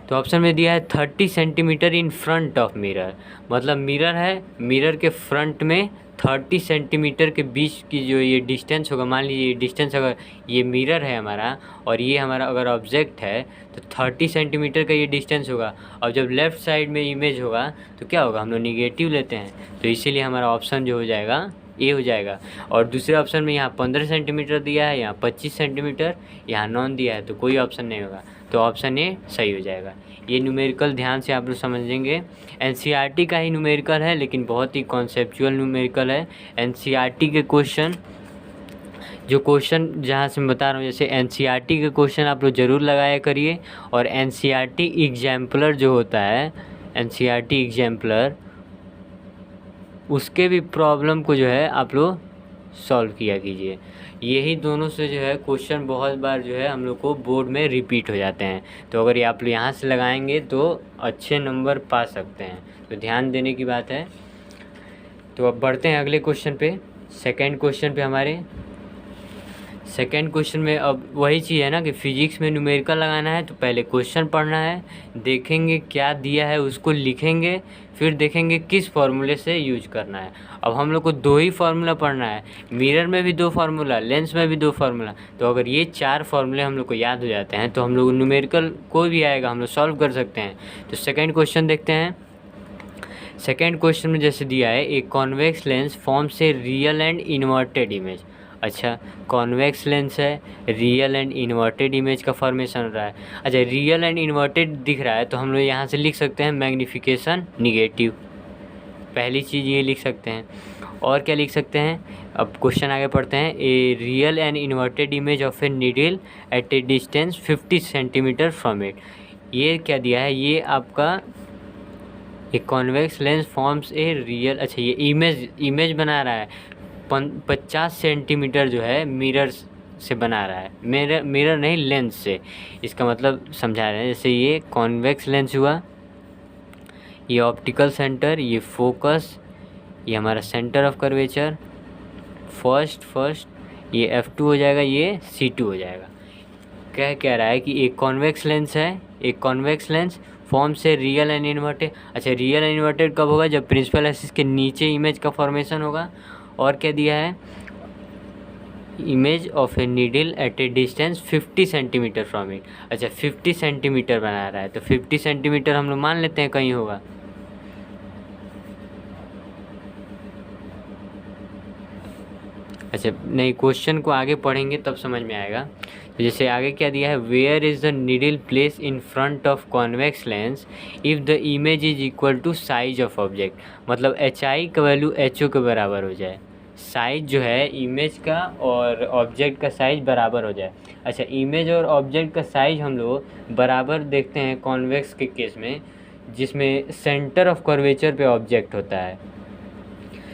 [SPEAKER 1] तो ऑप्शन में दिया है 30 centimetre in front of mirror, मतलब मिरर है, मिरर के फ्रंट में 30 सेंटीमीटर के बीच की जो ये डिस्टेंस होगा, मान लीजिए ये डिस्टेंस अगर ये मिरर है हमारा और ये हमारा अगर ऑब्जेक्ट है तो 30 सेंटीमीटर का ये डिस्टेंस होगा। और जब लेफ़्ट साइड में इमेज होगा तो क्या होगा, हम लोग निगेटिव लेते हैं, तो इसीलिए हमारा ऑप्शन जो हो जाएगा ए हो जाएगा। और दूसरे ऑप्शन में यहाँ 15 सेंटीमीटर दिया है, यहाँ 25 सेंटीमीटर, यहाँ नॉन दिया है, तो कोई ऑप्शन नहीं होगा, तो ऑप्शन ए सही हो जाएगा। ये न्यूमेरिकल ध्यान से आप लोग समझेंगे, एनसीईआरटी का ही न्यूमेरिकल है, लेकिन बहुत ही कॉन्सेप्चुअल न्यूमेरिकल है। एनसीईआरटी के क्वेश्चन, जो क्वेश्चन जहाँ से मैं बता रहा हूँ, जैसे एनसीईआरटी के क्वेश्चन आप लोग ज़रूर लगाया करिए, और एनसीईआरटी एग्जाम्पलर जो होता है, एनसीईआरटी एग्जाम्पलर, उसके भी प्रॉब्लम को जो है आप लोग सॉल्व किया कीजिए। यही दोनों से जो है क्वेश्चन बहुत बार जो है हम लोग को बोर्ड में रिपीट हो जाते हैं, तो अगर ये आप लोग यहाँ से लगाएंगे तो अच्छे नंबर पा सकते हैं, तो ध्यान देने की बात है। तो अब बढ़ते हैं अगले क्वेश्चन पे, सेकंड क्वेश्चन पे। हमारे सेकंड क्वेश्चन में अब वही चीज़ है ना कि फिजिक्स में न्यूमेरिकल लगाना है, तो पहले क्वेश्चन पढ़ना है, देखेंगे क्या दिया है उसको लिखेंगे, फिर देखेंगे किस फार्मूले से यूज करना है। अब हम लोग को 2 ही फार्मूला पढ़ना है, मिरर में भी 2 फार्मूला, लेंस में भी 2 फार्मूला, तो अगर ये 4 फार्मूले हम लोग को याद हो जाते हैं तो हम लोग न्यूमेरिकल कोई भी आएगा हम लोग सॉल्व कर सकते हैं। तो सेकेंड क्वेश्चन देखते हैं। सेकेंड क्वेश्चन में जैसे दिया है, एक convex lens forms a real and inverted image. अच्छा कॉन्वेक्स लेंस है, रियल एंड इन्वर्टेड इमेज का फॉर्मेशन हो रहा है। अच्छा रियल एंड इन्वर्टेड दिख रहा है तो हम लोग यहाँ से लिख सकते हैं मैग्नीफिकेशन निगेटिव, पहली चीज़ ये लिख सकते हैं। और क्या लिख सकते हैं, अब क्वेश्चन आगे पढ़ते हैं। A real and inverted image of a needle at a distance 50 centimetre from it. ये क्या दिया है, ये आपका एक convex lens forms a real, अच्छा ये इमेज बना रहा है 50 सेंटीमीटर जो है मिरर से बना रहा है, मिरर नहीं लेंस से। इसका मतलब समझा रहे हैं, जैसे ये कॉन्वेक्स लेंस हुआ, ये ऑप्टिकल सेंटर, ये फोकस, ये हमारा सेंटर ऑफ कर्वेचर फर्स्ट, ये F2 हो जाएगा, ये C2 हो जाएगा। कह रहा है कि एक कॉन्वेक्स लेंस है, एक कॉन्वेक्स लेंस फॉर्म से रियल एंड इन्वर्टेड। अच्छा रियल एंड इन्वर्टेड कब होगा, जब प्रिंसिपल एक्सिस के नीचे इमेज का फॉर्मेशन होगा। और क्या दिया है, image of a needle at a distance 50 centimetre from it. अच्छा 50 सेंटीमीटर बना रहा है, तो 50 सेंटीमीटर हम लोग मान लेते हैं कहीं होगा। अच्छा नहीं, क्वेश्चन को आगे पढ़ेंगे तब समझ में आएगा। तो जैसे आगे क्या दिया है, where is the needle place in front of convex lens if the image is equal to size of object. मतलब HI का वैल्यू HO के बराबर हो जाए, साइज जो है इमेज का और ऑब्जेक्ट का साइज बराबर हो जाए। अच्छा इमेज और ऑब्जेक्ट का साइज हम लोग बराबर देखते हैं कॉन्वेक्स के केस में, जिसमें सेंटर ऑफ कर्वेचर पे ऑब्जेक्ट होता है।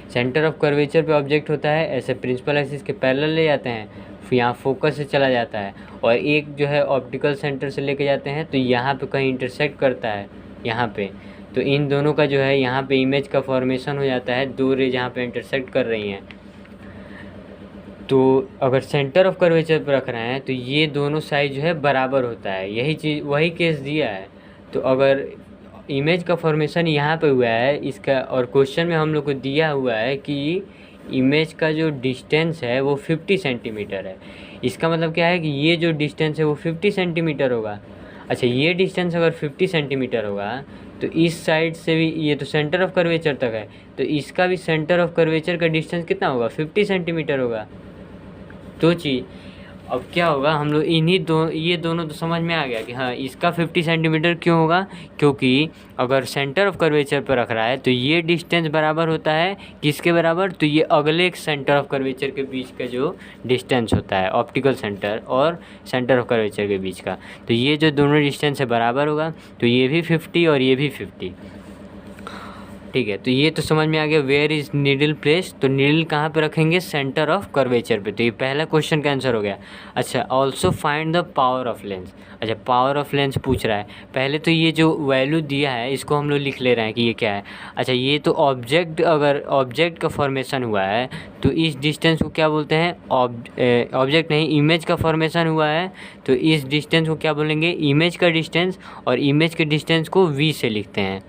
[SPEAKER 1] सेंटर ऑफ कर्वेचर पे ऑब्जेक्ट होता है, ऐसे प्रिंसिपल एक्सिस के पैरेलल ले जाते हैं, फिर यहाँ फोकस से चला जाता है, और एक जो है ऑप्टिकल सेंटर से लेके जाते हैं तो यहाँ पे कहीं इंटरसेक्ट करता है यहाँ पे, तो इन दोनों का जो है यहाँ पे इमेज का फॉर्मेशन हो जाता है, दो रे जहाँ पे इंटरसेक्ट कर रही हैं। तो अगर सेंटर ऑफ कर्वेचर पर रख रहे हैं तो ये दोनों साइड जो है बराबर होता है, यही चीज़ वही केस दिया है। तो अगर इमेज का फॉर्मेशन यहाँ पे हुआ है इसका, और क्वेश्चन में हम लोग को दिया हुआ है कि इमेज का जो डिस्टेंस है वो 50 सेंटीमीटर है, इसका मतलब क्या है कि ये जो डिस्टेंस है वो 50 सेंटीमीटर होगा। अच्छा, ये डिस्टेंस अगर 50 सेंटीमीटर होगा तो इस साइड से भी, ये तो सेंटर ऑफ कर्वेचर तक है, तो इसका भी सेंटर ऑफ कर्वेचर का डिस्टेंस कितना होगा, 50 सेंटीमीटर होगा। तो चीज़ अब क्या होगा, हम लोग ये दोनों तो समझ में आ गया कि हाँ इसका 50 सेंटीमीटर क्यों होगा, क्योंकि अगर सेंटर ऑफ कर्वेचर पर रख रहा है तो ये डिस्टेंस बराबर होता है किसके बराबर, तो ये अगले सेंटर ऑफ कर्वेचर के बीच का जो डिस्टेंस होता है ऑप्टिकल सेंटर और सेंटर ऑफ कर्वेचर के बीच का, तो ये जो दोनों डिस्टेंस है बराबर होगा, तो ये भी 50 और ये भी 50। ठीक है, तो ये तो समझ में आ गया। वेयर इज़ नीडल प्लेस, तो नीडल कहाँ पे रखेंगे, सेंटर ऑफ कर्वेचर पे, तो ये पहला क्वेश्चन का आंसर हो गया। अच्छा, also find the power of lens. अच्छा, पावर ऑफ लेंस पूछ रहा है, पहले तो ये जो वैल्यू दिया है इसको हम लोग लिख ले रहे हैं कि ये क्या है। अच्छा, ये तो ऑब्जेक्ट, अगर ऑब्जेक्ट का फॉर्मेशन हुआ है तो इस डिस्टेंस को क्या बोलते हैं, ऑब्जेक्ट नहीं, इमेज का फॉर्मेशन हुआ है तो इस डिस्टेंस को क्या बोलेंगे, इमेज का डिस्टेंस, और इमेज के डिस्टेंस को v से लिखते हैं।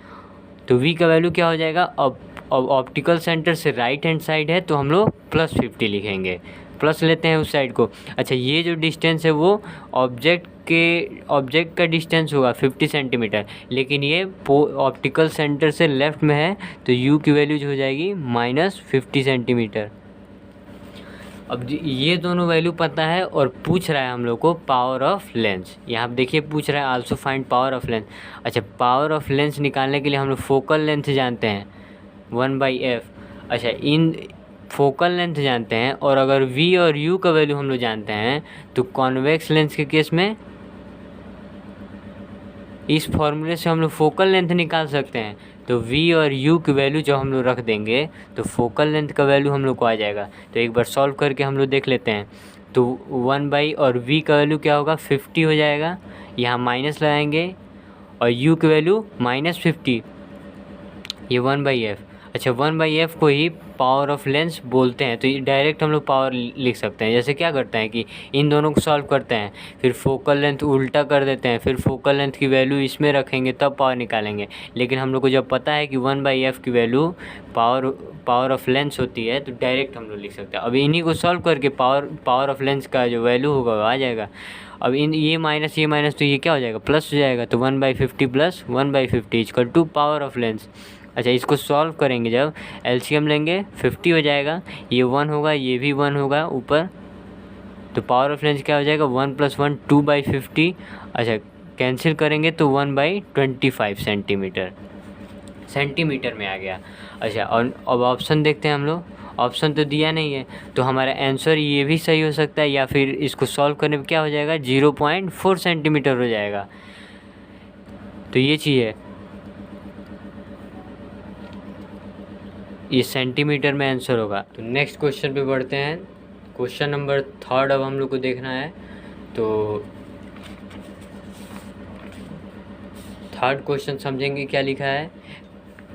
[SPEAKER 1] तो v का वैल्यू क्या हो जाएगा, अब ऑप्टिकल सेंटर से राइट हैंड साइड है तो हम लोग +50 लिखेंगे, प्लस लेते हैं उस साइड को। अच्छा, ये जो डिस्टेंस है वो ऑब्जेक्ट का डिस्टेंस होगा 50 सेंटीमीटर, लेकिन ये ऑप्टिकल सेंटर से लेफ़्ट में है तो u की वैल्यू जो हो जाएगी -50 सेंटीमीटर। अब ये दोनों वैल्यू पता है और पूछ रहा है हम लोग को पावर ऑफ लेंस। यहाँ देखिए पूछ रहा है also find power of lens. अच्छा, पावर ऑफ लेंस निकालने के लिए हम लोग फोकल लेंथ जानते हैं 1/f। अच्छा, इन फोकल लेंथ जानते हैं, और अगर v और u का वैल्यू हम लोग जानते हैं तो कॉन्वेक्स लेंस के केस में इस फॉर्मूले से हम लोग फोकल लेंथ निकाल सकते हैं। तो v और u की वैल्यू जब हम लोग रख देंगे तो फोकल लेंथ का वैल्यू हम लोग को आ जाएगा। तो एक बार सॉल्व करके हम लोग देख लेते हैं। तो 1/, और v का वैल्यू क्या होगा, 50 हो जाएगा, यहाँ माइनस लगाएंगे, और u की वैल्यू -50, ये 1/f। अच्छा, 1/f को ही पावर ऑफ लेंस बोलते हैं, तो ये डायरेक्ट हम लोग पावर लिख सकते हैं। जैसे क्या करते हैं कि इन दोनों को सॉल्व करते हैं, फिर फोकल लेंथ उल्टा कर देते हैं, फिर फोकल लेंथ की वैल्यू इसमें रखेंगे तब पावर निकालेंगे। लेकिन हम लोग को जब पता है कि 1/f की वैल्यू पावर ऑफ लेंस होती है तो डायरेक्ट हम लोग लिख सकते हैं। अब इन्हीं को सॉल्व करके पावर ऑफ लेंस का जो वैल्यू होगा वो आ जाएगा। अब ये माइनस तो ये क्या हो जाएगा, प्लस हो जाएगा, तो 1/50 + 1/50 = पावर ऑफ लेंस। अच्छा, इसको सॉल्व करेंगे, जब एलसीएम लेंगे 50 हो जाएगा, ये 1 होगा, ये भी 1 होगा ऊपर, तो पावर ऑफ लेंस क्या हो जाएगा, 1 + 1 2/50। अच्छा, कैंसिल करेंगे तो 1/25 सेंटीमीटर में आ गया। अच्छा, और अब ऑप्शन देखते हैं हम लोग, ऑप्शन तो दिया नहीं है, तो हमारा आंसर ये भी सही हो सकता है, या फिर इसको सॉल्व करने पर क्या हो जाएगा, 0.4 सेंटीमीटर हो जाएगा। तो ये चीज़ है, ये सेंटीमीटर में आंसर होगा। तो नेक्स्ट क्वेश्चन पे बढ़ते हैं। क्वेश्चन नंबर 3 अब हम लोग को देखना है। तो 3rd क्वेश्चन समझेंगे क्या लिखा है।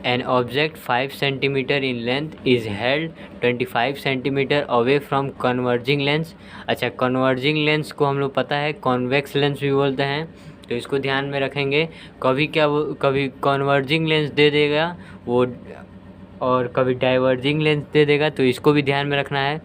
[SPEAKER 1] An object 5 centimetre in length is held 25 centimetre away from converging lens. अच्छा, कन्वर्जिंग लेंस को हम लोग पता है कॉन्वेक्स लेंस भी बोलते हैं, तो इसको ध्यान में रखेंगे। कभी कन्वर्जिंग लेंस दे देगा वो, और कभी डाइवर्जिंग लेंस दे देगा, तो इसको भी ध्यान में रखना है।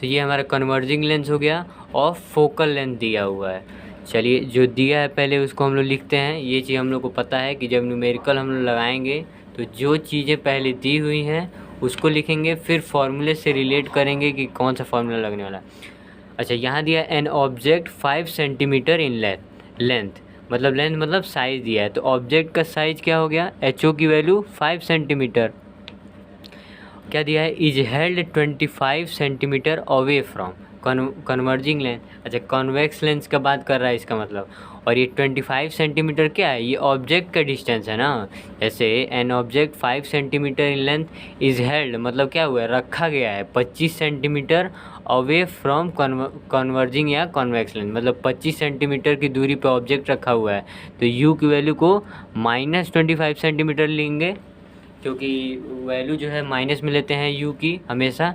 [SPEAKER 1] तो ये हमारा कन्वर्जिंग लेंस हो गया, और फोकल लेंथ दिया हुआ है। चलिए, जो दिया है पहले उसको हम लोग लिखते हैं। ये चीज़ हम लोग को पता है कि जब न्यूमेरिकल हम लोग लगाएंगे तो जो चीज़ें पहले दी हुई हैं उसको लिखेंगे, फिर फॉर्मूले से रिलेट करेंगे कि कौन सा फॉर्मूला लगने वाला है। अच्छा, यहाँ दिया an object 5 centimetre in length, मतलब साइज़ दिया है, तो ऑब्जेक्ट का साइज़ क्या हो गया, एच ओ की वैल्यू 5 सेंटीमीटर। क्या दिया है, is held 25 centimetre away from converging lens, अच्छा कॉन्वेक्स लेंस का बात कर रहा है इसका मतलब। और ये 25 सेंटीमीटर क्या है, ये ऑब्जेक्ट का डिस्टेंस है ना। जैसे an object 5 centimetre in length is held, मतलब क्या हुआ है, रखा गया है 25 सेंटीमीटर अवे फ्रॉम कन्वर्जिंग या कॉन्वेक्स लेंस, मतलब 25 सेंटीमीटर की दूरी पर ऑब्जेक्ट रखा हुआ है। तो यू की वैल्यू को -25 सेंटीमीटर लेंगे, क्योंकि वैल्यू जो है माइनस में लेते हैं यू की हमेशा,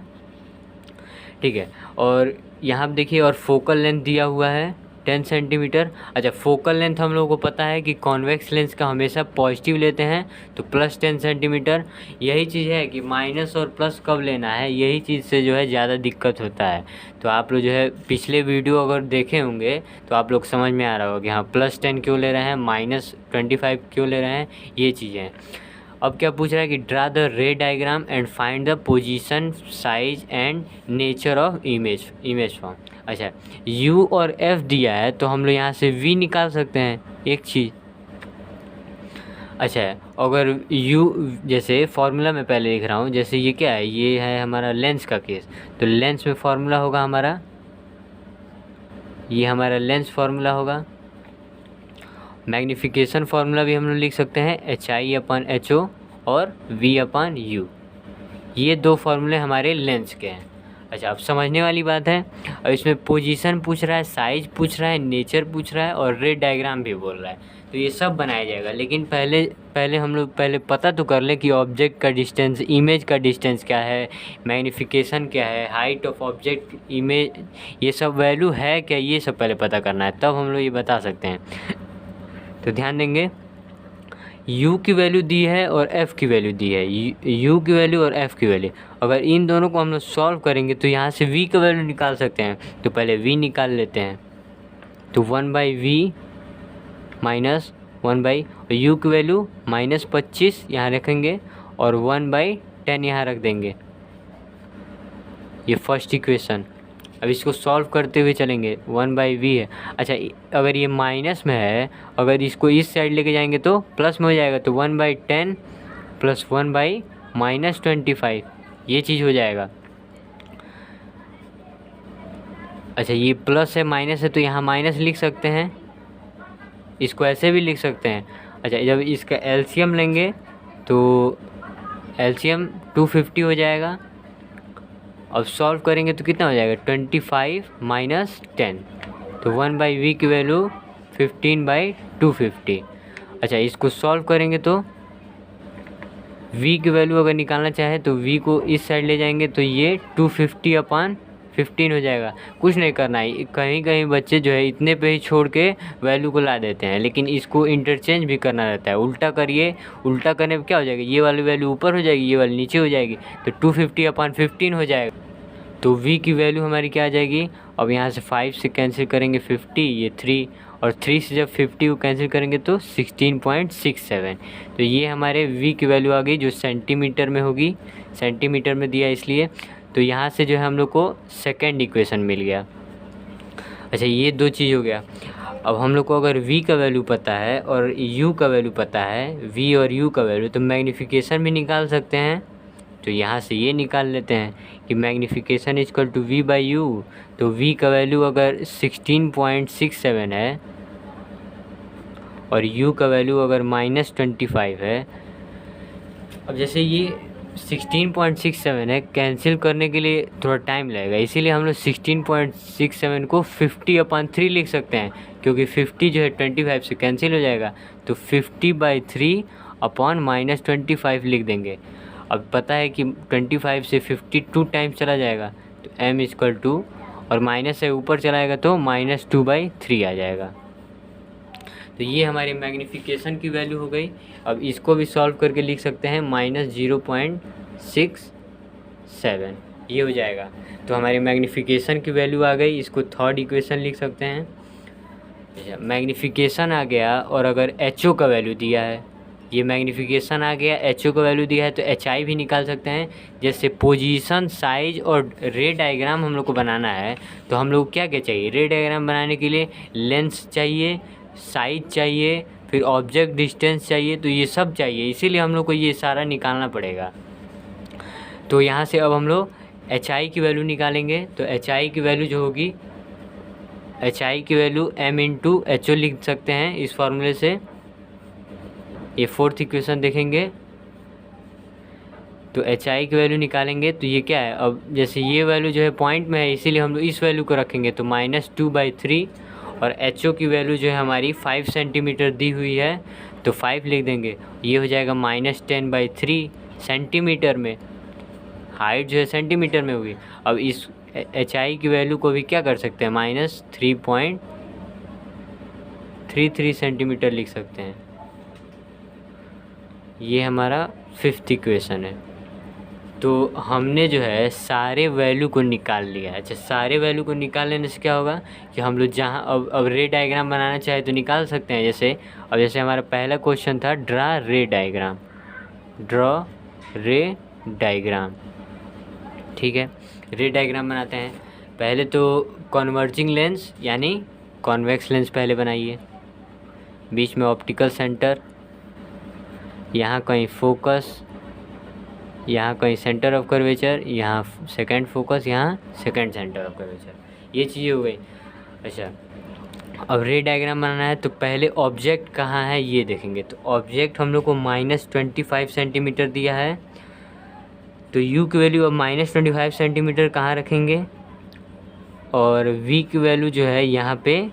[SPEAKER 1] ठीक है। और यहाँ पर देखिए, और फोकल लेंथ दिया हुआ है 10 सेंटीमीटर। अच्छा फोकल लेंथ हम लोगों को पता है कि कॉन्वेक्स लेंस का हमेशा पॉजिटिव लेते हैं, तो +10 सेंटीमीटर। यही चीज़ है कि माइनस और प्लस कब लेना है, यही चीज़ से जो है ज़्यादा दिक्कत होता है। तो आप लोग जो है पिछले वीडियो अगर देखे होंगे तो आप लोग समझ में आ रहा होगा कि हाँ +10 क्यों ले रहे हैं, -25 क्यों ले रहे हैं, ये चीज़ें। अब क्या पूछ रहा है कि ड्रा द रे diagram and find the position, size and nature of image form. अच्छा u और f दिया है तो हम लोग यहाँ से v निकाल सकते हैं एक चीज़। अच्छा अगर u, जैसे फार्मूला मैं पहले लिख रहा हूँ, जैसे ये क्या है, ये है हमारा लेंस का केस, तो लेंस में फार्मूला होगा हमारा, ये हमारा लेंस फार्मूला होगा। मैग्नीफिकेशन फार्मूला भी हम लोग लिख सकते हैं HI/HO और V/U, ये दो फार्मूले हमारे लेंस के हैं। अच्छा अब समझने वाली बात है, अब इसमें पोजीशन पूछ रहा है, साइज पूछ रहा है, नेचर पूछ रहा है और रे डायग्राम भी बोल रहा है, तो ये सब बनाया जाएगा। लेकिन पहले हम लोग पता तो कर ले कि ऑब्जेक्ट का डिस्टेंस, इमेज का डिस्टेंस क्या है, मैग्नीफिकेशन क्या है, हाइट ऑफ ऑब्जेक्ट, इमेज, ये सब वैल्यू है क्या, ये सब पहले पता करना है, तब हम लोग ये बता सकते हैं। तो ध्यान देंगे, u की वैल्यू दी है और f की वैल्यू दी है, u की वैल्यू और f की वैल्यू। अगर इन दोनों को हम लोग सॉल्व करेंगे तो यहाँ से v का वैल्यू निकाल सकते हैं, तो पहले v निकाल लेते हैं। तो 1/v माइनस 1/, u की वैल्यू -25 यहाँ रखेंगे और 1/10 यहाँ रख देंगे, ये फर्स्ट इक्वेशन। अब इसको सॉल्व करते हुए चलेंगे, 1/v है। अच्छा अगर ये माइनस में है, अगर इसको इस साइड लेके जाएंगे तो प्लस में हो जाएगा, तो 1/10 + 1/-25 ये चीज़ हो जाएगा। अच्छा ये प्लस है माइनस है तो यहाँ माइनस लिख सकते हैं, इसको ऐसे भी लिख सकते हैं। अच्छा जब इसका एलसीएम लेंगे तो एलसीएम 250 हो जाएगा। अब सॉल्व करेंगे तो कितना हो जाएगा, 25 - 10, तो 1/v की वैल्यू 15/250। अच्छा इसको सॉल्व करेंगे तो v की वैल्यू अगर निकालना चाहे तो v को इस साइड ले जाएंगे तो ये 250/15 हो जाएगा। कुछ नहीं करना है, कहीं कहीं बच्चे जो है इतने पे ही छोड़ के वैल्यू को ला देते हैं, लेकिन इसको इंटरचेंज भी करना रहता है। उल्टा करिए, उल्टा करने पर क्या हो जाएगा, ये वाली वैल्यू ऊपर हो जाएगी, ये वाली नीचे हो जाएगी, तो 250/15 हो जाएगा। तो v की वैल्यू हमारी क्या आ जाएगी, अब यहाँ से 5 से कैंसिल करेंगे 50, ये 3, और 3 से जब 50 को कैंसिल करेंगे तो 16.67। तो ये हमारे v की वैल्यू आ गई, जो सेंटीमीटर में होगी, सेंटीमीटर में दिया इसलिए। तो यहाँ से जो है हम लोग को सेकेंड इक्वेशन मिल गया। अच्छा ये दो चीज़ हो गया। अब हम लोग को अगर v का वैल्यू पता है और u का वैल्यू पता है, v और u का वैल्यू, तो मैग्नीफिकेशन भी निकाल सकते हैं। तो यहाँ से ये निकाल लेते हैं कि मैग्नीफिकेशन = v/u, तो v का वैल्यू अगर 16.67 है और u का वैल्यू अगर -25 है, अब जैसे ये 16.67 है, कैंसिल करने के लिए थोड़ा टाइम लगेगा, इसीलिए हम लोग 16.67 को 50/3 लिख सकते हैं, क्योंकि 50 जो है 25 से कैंसिल हो जाएगा, तो 50/3 अपॉन -25 लिख देंगे। अब पता है कि 25 से 52 टाइम्स चला जाएगा, तो m और माइनस से ऊपर चलाएगा तो -2/3 आ जाएगा। तो ये हमारी मैग्नीफिकेशन की वैल्यू हो गई। अब इसको भी सॉल्व करके लिख सकते हैं, -0.67 ये हो जाएगा। तो हमारी मैग्नीफिकेशन की वैल्यू आ गई, इसको थर्ड इक्वेशन लिख सकते हैं। मैग्नीफिकेशन आ गया और अगर HO का वैल्यू दिया है, ये मैग्नीफिकेशन आ गया, HO का वैल्यू दिया है, तो HI भी निकाल सकते हैं। जैसे पोजीशन, साइज और रे डायग्राम हम लोग को बनाना है, तो हम लोग क्या क्या चाहिए, रे डायग्राम बनाने के लिए लेंस चाहिए, साइज चाहिए, फिर ऑब्जेक्ट डिस्टेंस चाहिए, तो ये सब चाहिए, इसीलिए हम लोग को ये सारा निकालना पड़ेगा। तो यहाँ से अब हम लोग एच आई की वैल्यू निकालेंगे तो एच आई की वैल्यू जो होगी, एच आई की value m into H O लिख सकते हैं इस फॉर्मूले से। ये फोर्थ इक्वेशन देखेंगे तो एच आई की वैल्यू निकालेंगे तो ये क्या है, अब जैसे ये वैल्यू जो है पॉइंट में है इसीलिए हम लोग इस वैल्यू को रखेंगे तो -2/3, और एच ओ की वैल्यू जो है हमारी 5 सेंटीमीटर दी हुई है तो 5 लिख देंगे, ये हो जाएगा -10/3 सेंटीमीटर में, हाइट जो है सेंटीमीटर में होगी। अब इस एच आई की वैल्यू को भी क्या कर सकते हैं, -3.33 सेंटीमीटर लिख सकते हैं। ये हमारा फिफ्थ इक्वेशन है। तो हमने जो है सारे वैल्यू को निकाल लिया है। अच्छा, सारे वैल्यू को निकाल लेने से क्या होगा कि हम लोग जहाँ अब रे डायग्राम बनाना चाहे तो निकाल सकते हैं। जैसे हमारा पहला क्वेश्चन था ड्रा रे डायग्राम, ठीक है। रे डायग्राम बनाते हैं। पहले तो कन्वर्जिंग लेंस यानी कॉन्वेक्स लेंस पहले बनाइए, बीच में ऑप्टिकल सेंटर, यहाँ कहीं फोकस, यहाँ कहीं सेंटर ऑफ कर्वेचर, यहाँ सेकंड फोकस, यहाँ सेकंड सेंटर ऑफ कर्वेचर, ये चीज़ें हो गई। अच्छा, अब रे डायग्राम बनाना है तो पहले ऑब्जेक्ट कहाँ है ये देखेंगे। तो ऑब्जेक्ट हम लोग को -25 सेंटीमीटर दिया है, तो u की वैल्यू अब -25 सेंटीमीटर कहाँ रखेंगे, और v की वैल्यू जो है यहाँ पे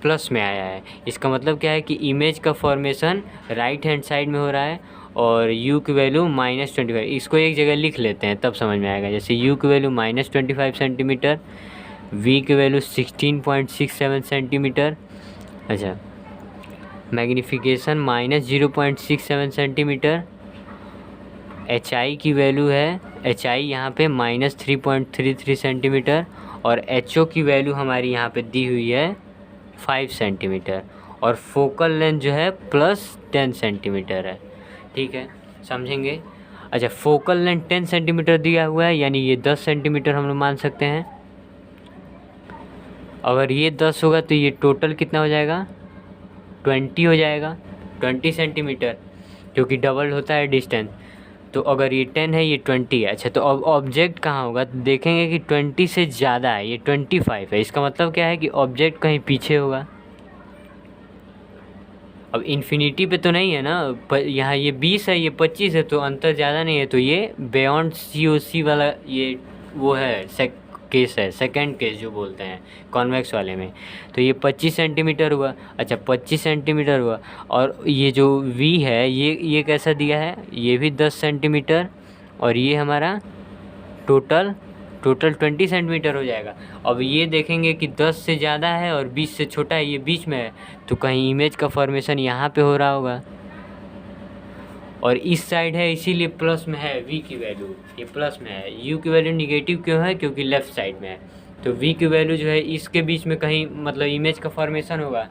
[SPEAKER 1] प्लस में आया है। इसका मतलब क्या है कि इमेज का फॉर्मेशन राइट हैंड साइड में हो रहा है, और u की वैल्यू -25, इसको एक जगह लिख लेते हैं तब समझ में आएगा। जैसे u की वैल्यू -25 सेंटीमीटर, v की वैल्यू 16.67 सेंटीमीटर। अच्छा, मैग्नीफिकेशन -0.67 सेंटीमीटर, एच आई की वैल्यू है, एच आई यहाँ पे -3.33 सेंटीमीटर, और एच ओ की वैल्यू हमारी यहाँ पे दी हुई है 5 सेंटीमीटर, और फोकल लेंथ जो है +10 सेंटीमीटर है, ठीक है, समझेंगे। अच्छा, फोकल लेंथ 10 सेंटीमीटर दिया हुआ है, यानी ये 10 सेंटीमीटर हम लोग मान सकते हैं। अगर ये 10 होगा तो ये टोटल कितना हो जाएगा, 20 हो जाएगा, 20 सेंटीमीटर, क्योंकि डबल होता है डिस्टेंस। तो अगर ये 10 है, ये 20 है। अच्छा, तो अब ऑब्जेक्ट कहाँ होगा, तो देखेंगे कि 20 से ज़्यादा है, ये 25 है। इसका मतलब क्या है कि ऑब्जेक्ट कहीं पीछे होगा। अब इन्फिनिटी पे तो नहीं है ना, यहाँ ये 20 है, ये 25 है, तो अंतर ज़्यादा नहीं है, तो ये बियॉन्ड COC वाला ये वो है केस है, सेकंड केस जो बोलते हैं कॉन्वेक्स वाले में। तो ये 25 सेंटीमीटर हुआ। अच्छा, 25 सेंटीमीटर हुआ, और ये जो V है ये कैसा दिया है, ये भी 10 सेंटीमीटर, और ये हमारा टोटल 20 सेंटीमीटर हो जाएगा। अब ये देखेंगे कि 10 से ज़्यादा है और 20 से छोटा है, ये बीच में है, तो कहीं इमेज का फॉर्मेशन यहाँ पे हो रहा होगा, और इस साइड है इसीलिए प्लस में है, v की वैल्यू ये प्लस में है। u की वैल्यू निगेटिव क्यों है, क्योंकि लेफ़्ट साइड में है। तो v की वैल्यू जो है इसके बीच में कहीं मतलब इमेज का फॉर्मेशन होगा।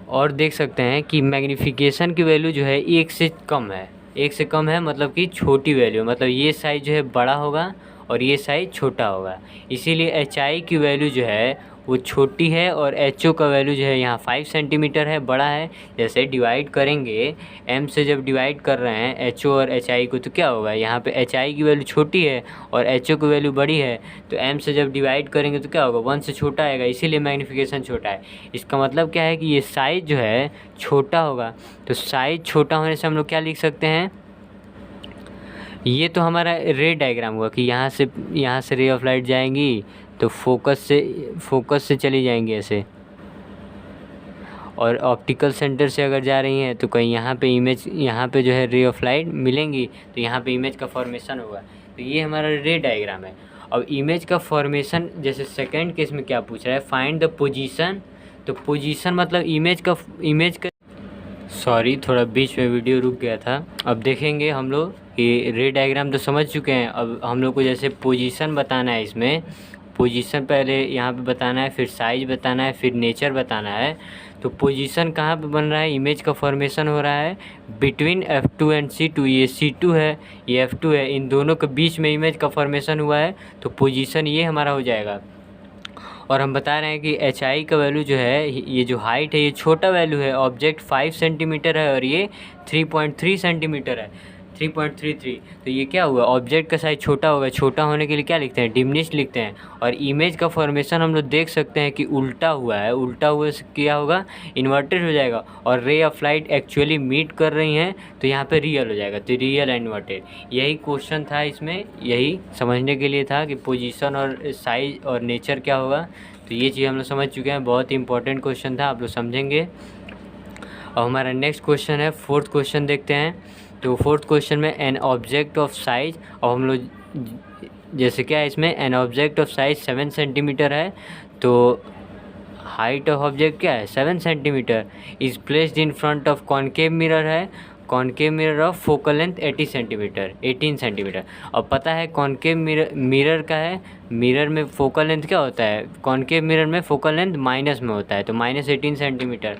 [SPEAKER 1] और देख सकते हैं कि मैग्नीफिकेशन की वैल्यू जो है 1 से कम है, 1 से कम है मतलब कि छोटी वैल्यू, मतलब ये साइज जो है बड़ा होगा और ये साइज छोटा होगा, इसीलिए एच आई की वैल्यू जो है वो छोटी है, और एच ओ का वैल्यू जो है यहाँ 5 सेंटीमीटर है, बड़ा है। जैसे डिवाइड करेंगे, m से जब डिवाइड कर रहे हैं एच ओ और एच आई को, तो क्या होगा, यहाँ पे एच आई की वैल्यू छोटी है और एच ओ की वैल्यू बड़ी है, तो m से जब डिवाइड करेंगे तो क्या होगा, 1 से छोटा आएगा, इसीलिए मैग्नीफिकेशन छोटा है। इसका मतलब क्या है कि ये साइज़ जो है छोटा होगा। तो साइज़ छोटा होने से हम लोग क्या लिख सकते हैं, ये तो हमारा रे डायग्राम हुआ कि यहाँ से रे ऑफ लाइट जाएंगी तो फोकस से चली जाएंगी ऐसे, और ऑप्टिकल सेंटर से अगर जा रही हैं तो कहीं यहाँ पे जो है रे ऑफ लाइट मिलेंगी, तो यहाँ पे इमेज का फॉर्मेशन होगा। तो ये हमारा रे डायग्राम है। अब इमेज का फॉर्मेशन, जैसे सेकंड केस में क्या पूछ रहा है, फाइंड द पोजीशन। तो पोजीशन मतलब इमेज का सॉरी, थोड़ा बीच में वीडियो रुक गया था। अब देखेंगे हम लोग कि रे डायग्राम तो समझ चुके हैं। अब हम लोग को जैसे पोजीशन बताना है, इसमें पोजीशन पहले यहाँ पे बताना है, फिर साइज बताना है, फिर नेचर बताना है। तो पोजीशन कहाँ पे बन रहा है, इमेज का फॉर्मेशन हो रहा है बिटवीन F2 एंड C2। ये C2 है, ये F2 है, इन दोनों के बीच में इमेज का फॉर्मेशन हुआ है, तो पोजीशन ये हमारा हो जाएगा। और हम बता रहे हैं कि एच आई का वैल्यू जो है, ये जो हाइट है ये छोटा वैल्यू है, ऑब्जेक्ट 5 सेंटीमीटर है और ये 3.3 सेंटीमीटर है। 3.33। तो ये क्या हुआ, ऑब्जेक्ट का साइज छोटा होगा, छोटा होने के लिए क्या लिखते हैं, डिमिनिश लिखते हैं। और इमेज का फॉर्मेशन हम लोग देख सकते हैं कि उल्टा हुआ है, उल्टा हुए से क्या होगा, इन्वर्टेड हो जाएगा। और रे ऑफ लाइट एक्चुअली मीट कर रही हैं तो यहाँ पे रियल हो जाएगा, तो रियल एंड इन्वर्टेड। यही क्वेश्चन था इसमें, यही समझने के लिए था कि पोजीशन और साइज और नेचर क्या होगा। तो ये चीज़ हम लोग समझ चुके हैं, बहुत ही इंपॉर्टेंट क्वेश्चन था, आप लोग समझेंगे। और हमारा नेक्स्ट क्वेश्चन है, फोर्थ क्वेश्चन देखते हैं। तो फोर्थ क्वेश्चन में एन ऑब्जेक्ट ऑफ साइज, और हम लोग जैसे क्या है इसमें, an object of size 7 centimetre है, तो हाइट ऑफ ऑब्जेक्ट क्या है 7 centimetre, is placed in front of concave mirror है, concave mirror of focal length 18 centimetre. और पता है कॉनकेव मिरर का है, मिरर में फोकल लेंथ क्या होता है, कॉनकेव मिरर में फोकल लेंथ माइनस में होता है, तो -18 सेंटीमीटर।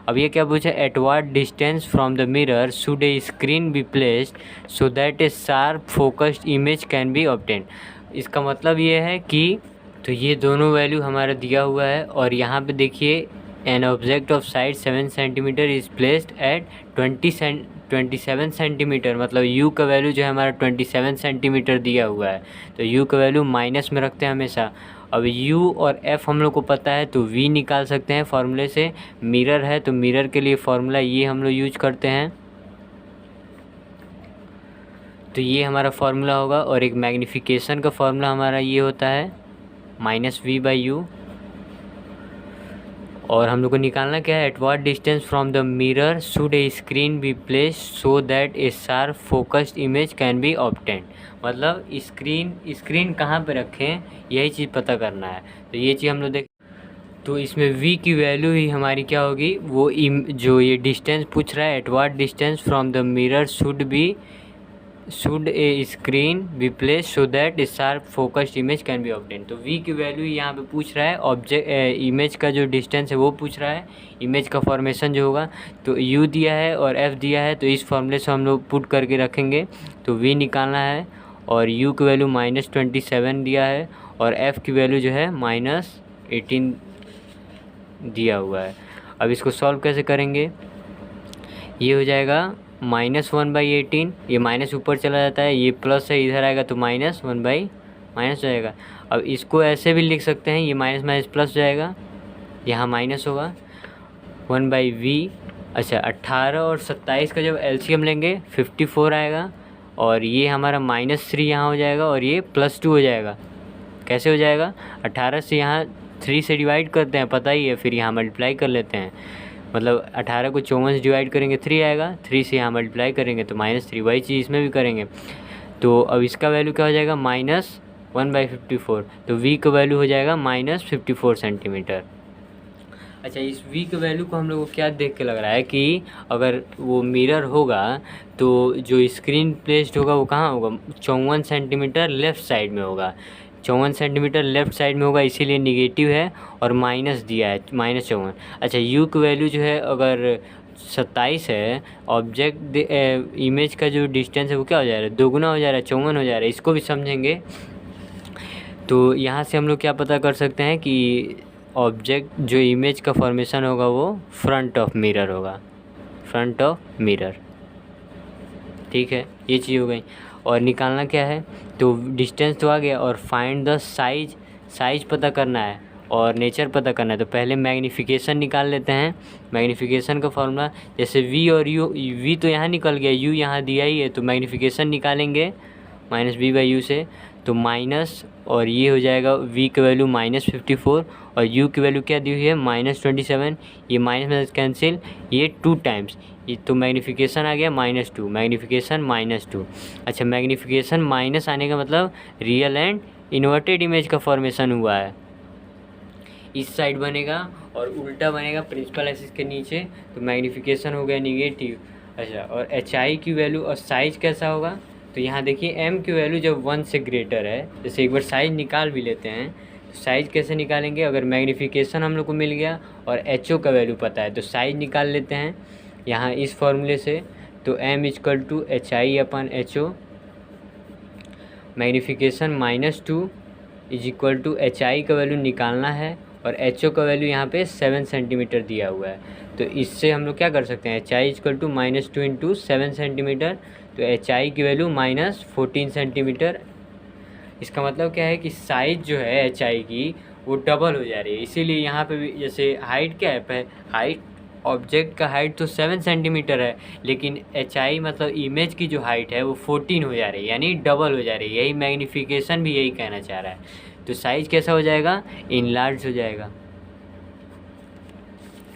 [SPEAKER 1] अब ये क्या पूछा, eight what distance from the mirror should a screen B placed so that a sharp focused image can be obtain. इसका मतलब ये है कि, तो ये दोनों वैल्यू हमारा दिया हुआ है। और यहाँ पे देखिए, N object of size 7 centimetre is placed at 27 centimetre, मतलब u का वैल्यू जो है हमारा 27 सेंटीमीटर दिया हुआ है, तो u का वैल्यू माइनस में रखते हैं हमेशा। अब u और f हम लोग को पता है तो v निकाल सकते हैं फार्मूले से। मिरर है तो मिरर के लिए फार्मूला ये हम लोग यूज करते हैं, तो ये हमारा फार्मूला होगा। और एक मैग्नीफिकेशन का फार्मूला हमारा ये होता है -v/u। और हम लोग को निकालना क्या है, at what distance from the mirror should a screen B placed so that a sharp focused image can B obtained. मतलब स्क्रीन कहाँ पे रखें, यही चीज़ पता करना है। तो ये चीज़ हम लोग देख, तो इसमें v की वैल्यू ही हमारी क्या होगी, वो जो ये डिस्टेंस पूछ रहा है, at what distance from the mirror should a screen be place so that a sharp focused image can be obtain. तो v की वैल्यू यहाँ पे पूछ रहा है, ऑब्जेक्ट इमेज का जो डिस्टेंस है वो पूछ रहा है, इमेज का फॉर्मेशन जो होगा। तो u दिया है और f दिया है, तो इस फॉर्मूले से हम लोग पुट करके रखेंगे। तो v निकालना है और u की वैल्यू -27 दिया है और f की वैल्यू जो है -18 दिया हुआ है। अब इसको सॉल्व कैसे करेंगे, ये हो जाएगा -1/18, ये माइनस ऊपर चला जाता है, ये प्लस है इधर आएगा तो -1/- हो जाएगा। अब इसको ऐसे भी लिख सकते हैं, ये माइनस माइनस प्लस जाएगा, यहाँ माइनस होगा 1/v। अच्छा, 18 और 27 का जब एलसीएम लेंगे 54 आएगा, और ये हमारा -3 यहाँ हो जाएगा और ये +2 हो जाएगा। कैसे हो जाएगा, 18 से यहाँ 3 से डिवाइड करते हैं, पता ही है, फिर यहाँ मल्टीप्लाई कर लेते हैं, मतलब 18 को 54 से डिवाइड करेंगे 3 आएगा, 3 से यहाँ मल्टीप्लाई करेंगे तो -3, वही चीज़ इसमें भी करेंगे। तो अब इसका वैल्यू क्या हो जाएगा, -1/54, तो v का वैल्यू हो जाएगा -54 सेंटीमीटर। अच्छा, इस v के वैल्यू को हम लोग को क्या देख के लग रहा है कि अगर वो मिरर होगा तो जो स्क्रीन प्लेस्ड होगा वो कहाँ होगा, 54 सेंटीमीटर लेफ़्ट साइड में होगा, 54 सेंटीमीटर लेफ़्ट साइड में होगा, इसीलिए निगेटिव है और माइनस दिया है -54। अच्छा, u की वैल्यू जो है अगर 27 है, ऑब्जेक्ट इमेज का जो डिस्टेंस है वो क्या हो जा रहा है, दोगुना हो जा रहा है, 54 हो जा रहा है, इसको भी समझेंगे। तो यहाँ से हम लोग क्या पता कर सकते हैं कि ऑब्जेक्ट जो इमेज का फॉर्मेशन होगा वो फ्रंट ऑफ मिरर होगा, फ्रंट ऑफ मिरर। ठीक है, ये चीज़ हो गई। और निकालना क्या है, तो डिस्टेंस तो आ गया, और फाइंड द साइज पता करना है और नेचर पता करना है। तो पहले मैग्नीफिकेशन निकाल लेते हैं। मैग्नीफिकेशन का फॉर्मूला जैसे v और u, v तो यहाँ निकल गया, u यहाँ दिया ही है, तो मैग्नीफिकेशन निकालेंगे -v/u से, तो माइनस, और ये हो जाएगा v की वैल्यू -54 और u की वैल्यू क्या दी हुई है -27, ये माइनस कैंसिल, ये 2 टाइम्स, ये तो मैग्नीफिकेशन आ गया -2, मैग्नीफिकेशन -2। अच्छा, मैग्नीफिकेशन माइनस आने का मतलब रियल एंड इन्वर्टेड इमेज का फॉर्मेशन हुआ है, इस साइड बनेगा और उल्टा बनेगा प्रिंसिपल एक्सिस के नीचे, तो मैग्नीफिकेशन हो गया निगेटिव। अच्छा, और HI की वैल्यू और साइज़ कैसा होगा, तो यहाँ देखिए m की वैल्यू जब 1 से ग्रेटर है, जैसे एक बार साइज़ निकाल भी लेते हैं, तो साइज़ कैसे निकालेंगे, अगर मैग्नीफिकेशन हम लोग को मिल गया और HO का वैल्यू पता है तो साइज़ निकाल लेते हैं यहाँ इस फॉर्मूले से। तो m = HI/HO, मैग्नीफिकेशन -2 = HI का वैल्यू निकालना है और HO का वैल्यू यहाँ पे 7 सेंटीमीटर दिया हुआ है। तो इससे हम लोग क्या कर सकते हैं, HI = -2 × 7 सेंटीमीटर, तो एच आई की वैल्यू -14 सेंटीमीटर। इसका मतलब क्या है कि साइज़ जो है एच आई की वो डबल हो जा रही है। इसीलिए यहाँ पे भी जैसे हाइट क्या है, हाइट ऑब्जेक्ट का हाइट तो 7 सेंटीमीटर है, लेकिन एच आई मतलब इमेज की जो हाइट है वो 14 हो जा रही है, यानी डबल हो जा रही है। यही मैग्नीफिकेशन भी यही कहना चाह रहा है। तो साइज़ कैसा हो जाएगा, इनलार्ज हो जाएगा।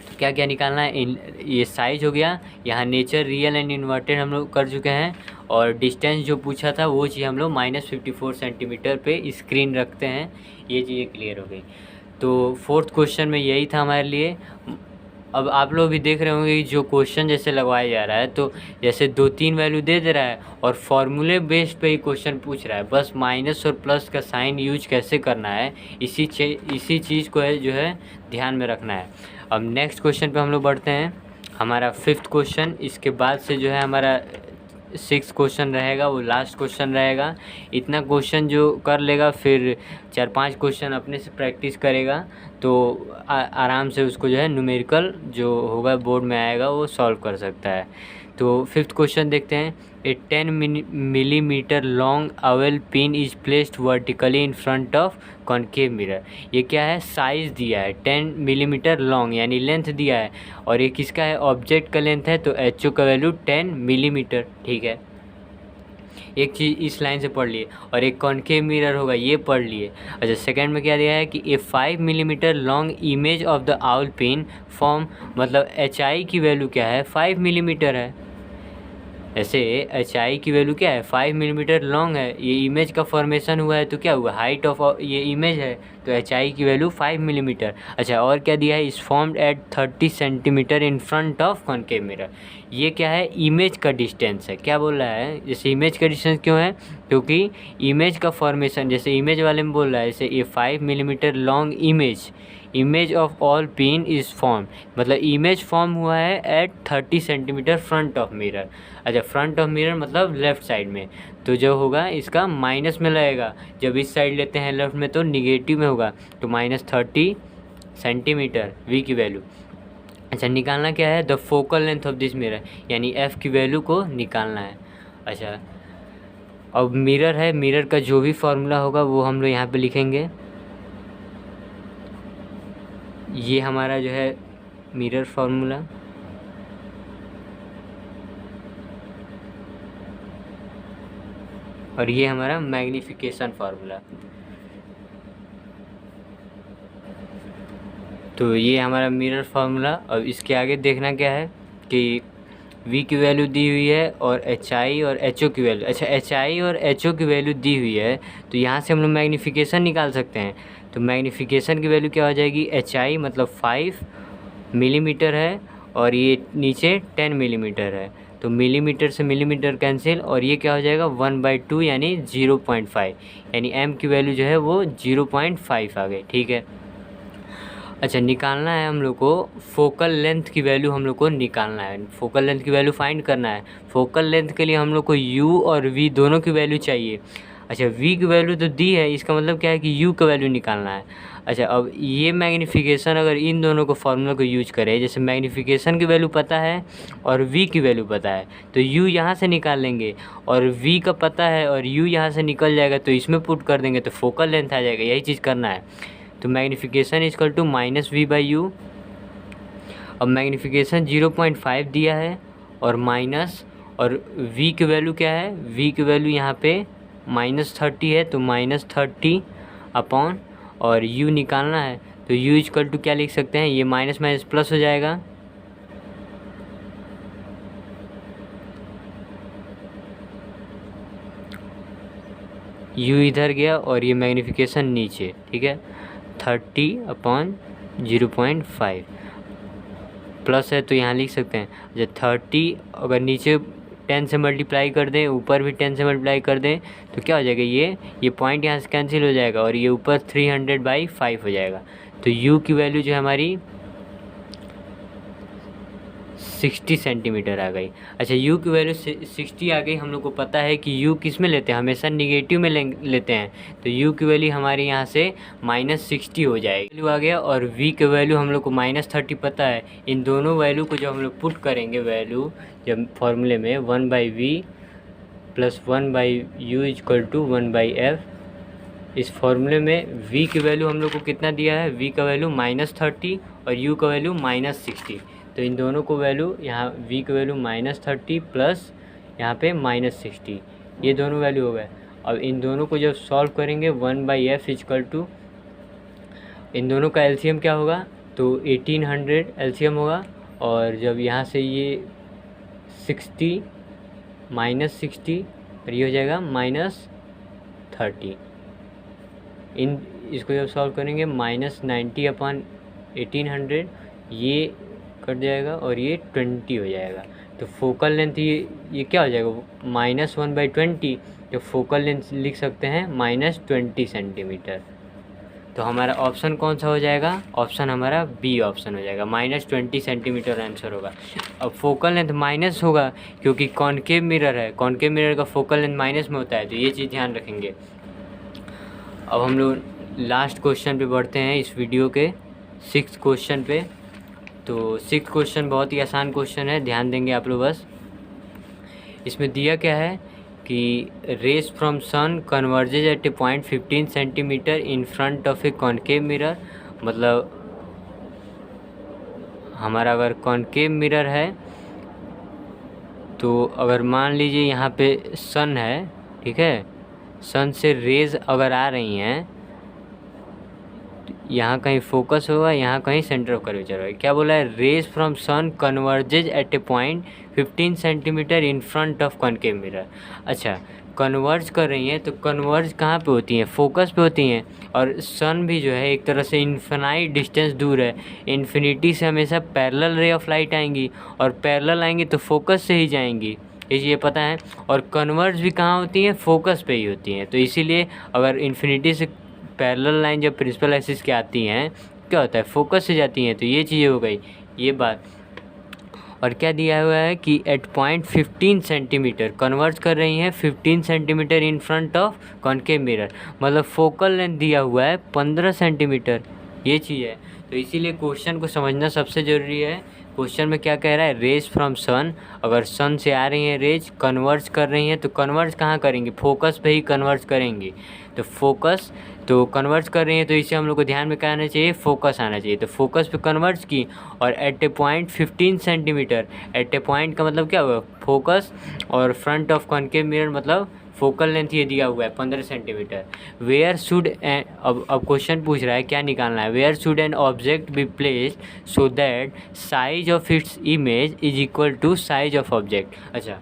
[SPEAKER 1] तो क्या क्या निकालना है, ये साइज़ हो गया। यहाँ नेचर, रियल एंड इन्वर्टेड हम लोग कर चुके हैं, और डिस्टेंस जो पूछा था वो चीज़ हम लोग -54 सेंटीमीटर पे स्क्रीन रखते हैं। ये चीज़ें क्लियर हो गई। तो फोर्थ क्वेश्चन में यही था हमारे लिए। अब आप लोग भी देख रहे होंगे कि जो क्वेश्चन जैसे लगवाया जा रहा है, तो जैसे 2-3 वैल्यू दे दे रहा है और फॉर्मूले बेस्ड पे ही क्वेश्चन पूछ रहा है। बस माइनस और प्लस का साइन यूज कैसे करना है, इसी चीज़ को है जो है ध्यान में रखना है। अब नेक्स्ट क्वेश्चन पे हम लोग बढ़ते हैं, हमारा 5th क्वेश्चन। इसके बाद से जो है हमारा 6 क्वेश्चन रहेगा, वो लास्ट क्वेश्चन रहेगा। इतना क्वेश्चन जो कर लेगा फिर 4-5 क्वेश्चन अपने से प्रैक्टिस करेगा, तो आराम से उसको जो है न्यूमेरिकल जो होगा बोर्ड में आएगा वो सॉल्व कर सकता है। तो 5th क्वेश्चन देखते हैं। ए 10 millimetre long avail pin is placed vertically in front of concave mirror. ये क्या है, साइज़ दिया है 10 मिलीमीटर लॉन्ग यानी लेंथ दिया है, और ये किसका है, ऑब्जेक्ट का लेंथ है, तो एच ओ का वैल्यू 10 मिलीमीटर। ठीक है, एक चीज़ इस लाइन से पढ़ लिए, और एक कॉनकेव मिरर होगा ये पढ़ लिए। अच्छा, सेकंड में क्या दिया है कि ए 5 millimetre long image of the owl pin form, मतलब एच आई की वैल्यू क्या है, 5 मिलीमीटर है। ऐसे एच आई की वैल्यू क्या है, 5 मिलीमीटर लॉन्ग है, ये इमेज का फॉर्मेशन हुआ है, तो क्या हुआ, हाइट ऑफ ये इमेज है, तो एच आई की वैल्यू 5 मिलीमीटर। अच्छा, और क्या दिया है, इस formed at 30 centimetre in front of concave mirror. ये क्या है, इमेज का डिस्टेंस है। क्या बोल रहा है, जैसे इमेज का डिस्टेंस क्यों है, क्योंकि इमेज का फॉर्मेशन जैसे इमेज वाले में बोल रहा है, जैसे ये 5 millimetre long image of all pin is form, मतलब इमेज फॉर्म हुआ है at 30 centimetre front of mirror. अच्छा, फ्रंट ऑफ मिरर मतलब लेफ़्ट साइड में, तो जो होगा इसका माइनस में लगेगा। जब इस साइड लेते हैं लेफ़्ट में तो निगेटिव में होगा, तो -30 सेंटीमीटर वी की वैल्यू। अच्छा, निकालना क्या है, the focal length of this mirror, यानी एफ़ की वैल्यू को निकालना है। अच्छा, अब मिरर है, मिरर का जो भी फार्मूला होगा वो हम लोग यहाँ पे लिखेंगे। ये हमारा जो है मिरर फार्मूला, और ये हमारा मैग्नीफिकेशन फार्मूला। तो ये हमारा मिरर फार्मूला। और इसके आगे देखना क्या है कि v की वैल्यू दी हुई है और एच आई और एच ओ की वैल्यू। अच्छा, एच आई और एच ओ की वैल्यू दी हुई है, तो यहाँ से हम लोग मैग्नीफिकेशन निकाल सकते हैं। तो मैग्नीफिकेशन की वैल्यू क्या हो जाएगी, एच आई मतलब 5 मिलीमीटर है, और ये नीचे 10 मिलीमीटर है, तो मिलीमीटर से मिलीमीटर कैंसिल, और ये क्या हो जाएगा 1/2 यानी 0.5, यानी m की वैल्यू जो है वो 0.5 आ गई। ठीक है। अच्छा, निकालना है हम लोग को फोकल लेंथ की वैल्यू, हम लोग को निकालना है, फोकल लेंथ की वैल्यू फाइंड करना है। फोकल लेंथ के लिए हम लोग को u और v दोनों की वैल्यू चाहिए। अच्छा, v की वैल्यू तो दी है, इसका मतलब क्या है कि u का वैल्यू निकालना है। अच्छा, अब ये मैग्नीफिकेशन अगर इन दोनों को फार्मूला को यूज करें, जैसे मैग्नीफिकेशन की वैल्यू पता है और v की वैल्यू पता है, तो u यहाँ से निकाल लेंगे, और v का पता है और u यहाँ से निकल जाएगा, तो इसमें पुट कर देंगे तो फोकल लेंथ आ जाएगा। यही चीज़ करना है। तो मैग्नीफिकेशन इक्वल टू -v/u। अब मैग्नीफिकेशन 0.5 दिया है और माइनस, और v की वैल्यू क्या है, v की वैल्यू यहाँ पे -30 है, तो -30 अपॉन, और u निकालना है, तो u इक्वल टू क्या लिख सकते हैं, ये माइनस माइनस प्लस हो जाएगा, u इधर गया और ये मैग्नीफिकेशन नीचे। ठीक है, 30/0.5 प्लस है तो यहाँ लिख सकते हैं। जब 30 अगर नीचे 10 से मल्टीप्लाई कर दें, ऊपर भी 10 से मल्टीप्लाई कर दें, तो क्या हो जाएगा, ये पॉइंट यहाँ से कैंसिल हो जाएगा, और ये ऊपर 300/5 हो जाएगा। तो u की वैल्यू जो है हमारी 60 सेंटीमीटर आ गई। अच्छा, u की वैल्यू 60 आ गई। हम लोग को पता है कि u किस में लेते हैं, हमेशा निगेटिव में लेते हैं, तो u की वैल्यू हमारे यहाँ से -60 हो जाएगी। वैल्यू आ गया, और v की वैल्यू हम लोग को -30 पता है। इन दोनों वैल्यू को जब हम लोग पुट करेंगे, वैल्यू जब फॉर्मूले में 1/v plus 1/u equal to 1/f। इस फॉर्मूले में v की वैल्यू हम लोग को कितना दिया है, v का वैल्यू -30 और u का वैल्यू -60। तो इन दोनों को वैल्यू यहाँ v की वैल्यू -30 प्लस यहाँ पे -60, ये दोनों वैल्यू हो गए। अब इन दोनों को जब सॉल्व करेंगे 1/f इक्वल टू, इन दोनों का एलसीएम क्या होगा, तो 1800 एलसीएम होगा। और जब यहाँ से ये 60 -60 और ये हो जाएगा -30, इन इसको जब सॉल्व करेंगे -90/1800, ये कट जाएगा और ये 20 हो जाएगा। तो फोकल लेंथ ये क्या हो जाएगा, -1/20, तो फोकल लेंथ लिख सकते हैं -20 सेंटीमीटर। तो हमारा ऑप्शन कौन सा हो जाएगा, ऑप्शन हमारा बी ऑप्शन हो जाएगा, -20 सेंटीमीटर आंसर होगा। अब फोकल लेंथ माइनस होगा क्योंकि कॉनकेव मिरर है, कॉनकेव मिरर का फोकल लेंथ माइनस में होता है, तो ये चीज़ ध्यान रखेंगे। अब हम लोग लास्ट क्वेश्चन पे बढ़ते हैं इस वीडियो के, 6th क्वेश्चन पे। तो 6th क्वेश्चन बहुत ही आसान क्वेश्चन है, ध्यान देंगे आप लोग बस। इसमें दिया क्या है कि rays from sun converges at a point 15 centimetre in front of a concave mirror. मतलब हमारा अगर कॉनकेव मिरर है तो अगर मान लीजिए यहाँ पे सन है, ठीक है, सन से रेज अगर आ रही हैं, यहाँ कहीं फोकस होगा, यहाँ कहीं सेंटर ऑफ कर्वेचर होगा। क्या बोला है, rays from sun converges at a point 15 centimetre in front of concave mirror. अच्छा, कन्वर्ज कर रही हैं तो कन्वर्ज कहाँ पे होती हैं, फोकस पे होती हैं। और सन भी जो है एक तरह से इन्फिनाइट डिस्टेंस दूर है, इन्फिनिटी से हमेशा पैरेलल रे ऑफ लाइट आएंगी और पैरेलल आएंगी तो फोकस से ही जाएंगी, ये पता है। और कन्वर्ज भी कहाँ होती हैं, फोकस पे ही होती हैं। तो इसीलिए अगर इन्फिनिटी से पैरेलल लाइन जब प्रिंसिपल एक्सिस के आती हैं, क्या होता है, फोकस से जाती हैं। तो ये चीज़ें हो गई ये बात। और क्या दिया हुआ है कि एट पॉइंट 15 सेंटीमीटर कन्वर्ज कर रही हैं 15 centimetre in front of concave mirror, मतलब फोकल लेंथ दिया हुआ है 15 सेंटीमीटर, ये चीज़ है। तो इसीलिए क्वेश्चन को समझना सबसे ज़रूरी है। क्वेश्चन में क्या कह रहा है, रेज फ्रॉम सन, अगर सन से आ रही हैं रेज, कन्वर्ज कर रही हैं, तो कन्वर्ज कहाँ करेंगे, फोकस पे ही कन्वर्ज करेंगी। तो फोकस, तो कन्वर्ज कर रही हैं तो इसे हम लोग को ध्यान में क्या आना चाहिए, फोकस आना चाहिए। तो फोकस पे कन्वर्ज की और at a point 15 centimetre, at a point का मतलब क्या हुआ, फोकस, और फ्रंट ऑफ कॉनकेव मिरर मतलब फोकल लेंथ ये दिया हुआ है 15 सेंटीमीटर। वेयर शुड, अब क्वेश्चन पूछ रहा है क्या निकालना है, where should an object be placed so that size of its image is equal to size of object. अच्छा,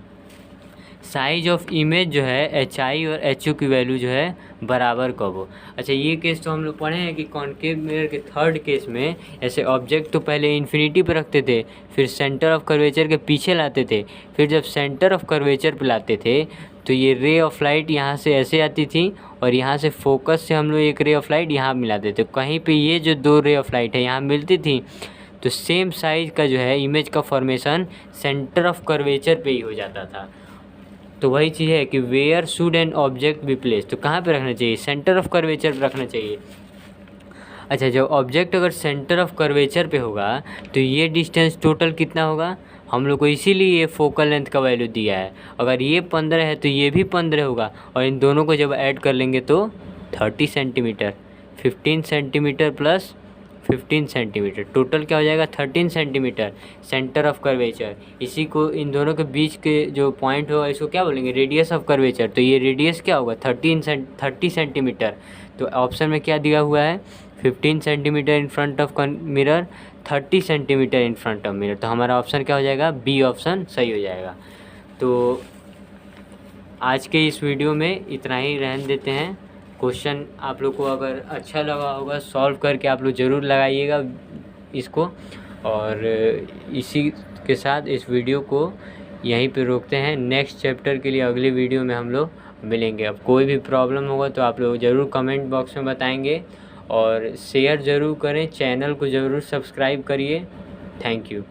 [SPEAKER 1] साइज ऑफ इमेज जो है HI और HO की वैल्यू जो है बराबर कब हो। अच्छा, ये केस तो हम लोग पढ़े हैं कि कॉनकेव मिरर के थर्ड केस में ऐसे ऑब्जेक्ट तो पहले इन्फिनिटी पे रखते थे, फिर सेंटर ऑफ कर्वेचर के पीछे लाते थे, फिर जब सेंटर ऑफ कर्वेचर पे लाते थे तो ये रे ऑफ लाइट यहाँ से ऐसे आती थी और यहाँ से फोकस से हम लोग एक रे ऑफ लाइट यहाँ मिलाते थे। कहीं पे ये जो दो रे ऑफ लाइट है यहाँ मिलती थी तो सेम साइज का जो है इमेज का फॉर्मेशन सेंटर ऑफ कर्वेचर पे ही हो जाता था। तो वही चीज़ है कि where should an object be place, तो कहाँ पे रखना चाहिए, सेंटर ऑफ कर्वेचर पे रखना चाहिए। अच्छा, जब ऑब्जेक्ट अगर सेंटर ऑफ कर्वेचर पे होगा तो ये डिस्टेंस टोटल कितना होगा, हम लोग को इसीलिए ये फोकल लेंथ का वैल्यू दिया है। अगर ये 15 है तो ये भी 15 होगा और इन दोनों को जब ऐड कर लेंगे तो 30 centimetre, 15 centimetre plus 15 centimetre, total क्या हो जाएगा 13 सेंटीमीटर सेंटर ऑफ कर्वेचर। इसी को इन दोनों के बीच के जो पॉइंट होगा इसको क्या बोलेंगे, रेडियस ऑफ कर्वेचर। तो ये रेडियस क्या होगा 30 सेंटीमीटर। तो ऑप्शन में क्या दिया हुआ है, 15 centimetre in front of mirror, 30 centimetre in front of mirror. तो हमारा ऑप्शन क्या हो जाएगा, बी ऑप्शन सही हो जाएगा। तो आज के इस वीडियो में इतना ही रहने देते हैं। क्वेश्चन आप लोग को अगर अच्छा लगा होगा सॉल्व करके आप लोग ज़रूर लगाइएगा इसको। और इसी के साथ इस वीडियो को यहीं पे रोकते हैं। नेक्स्ट चैप्टर के लिए अगले वीडियो में हम लोग मिलेंगे। अब कोई भी प्रॉब्लम होगा तो आप लोग ज़रूर कमेंट बॉक्स में बताएंगे और शेयर ज़रूर करें, चैनल को ज़रूर सब्सक्राइब करिए। Thank you.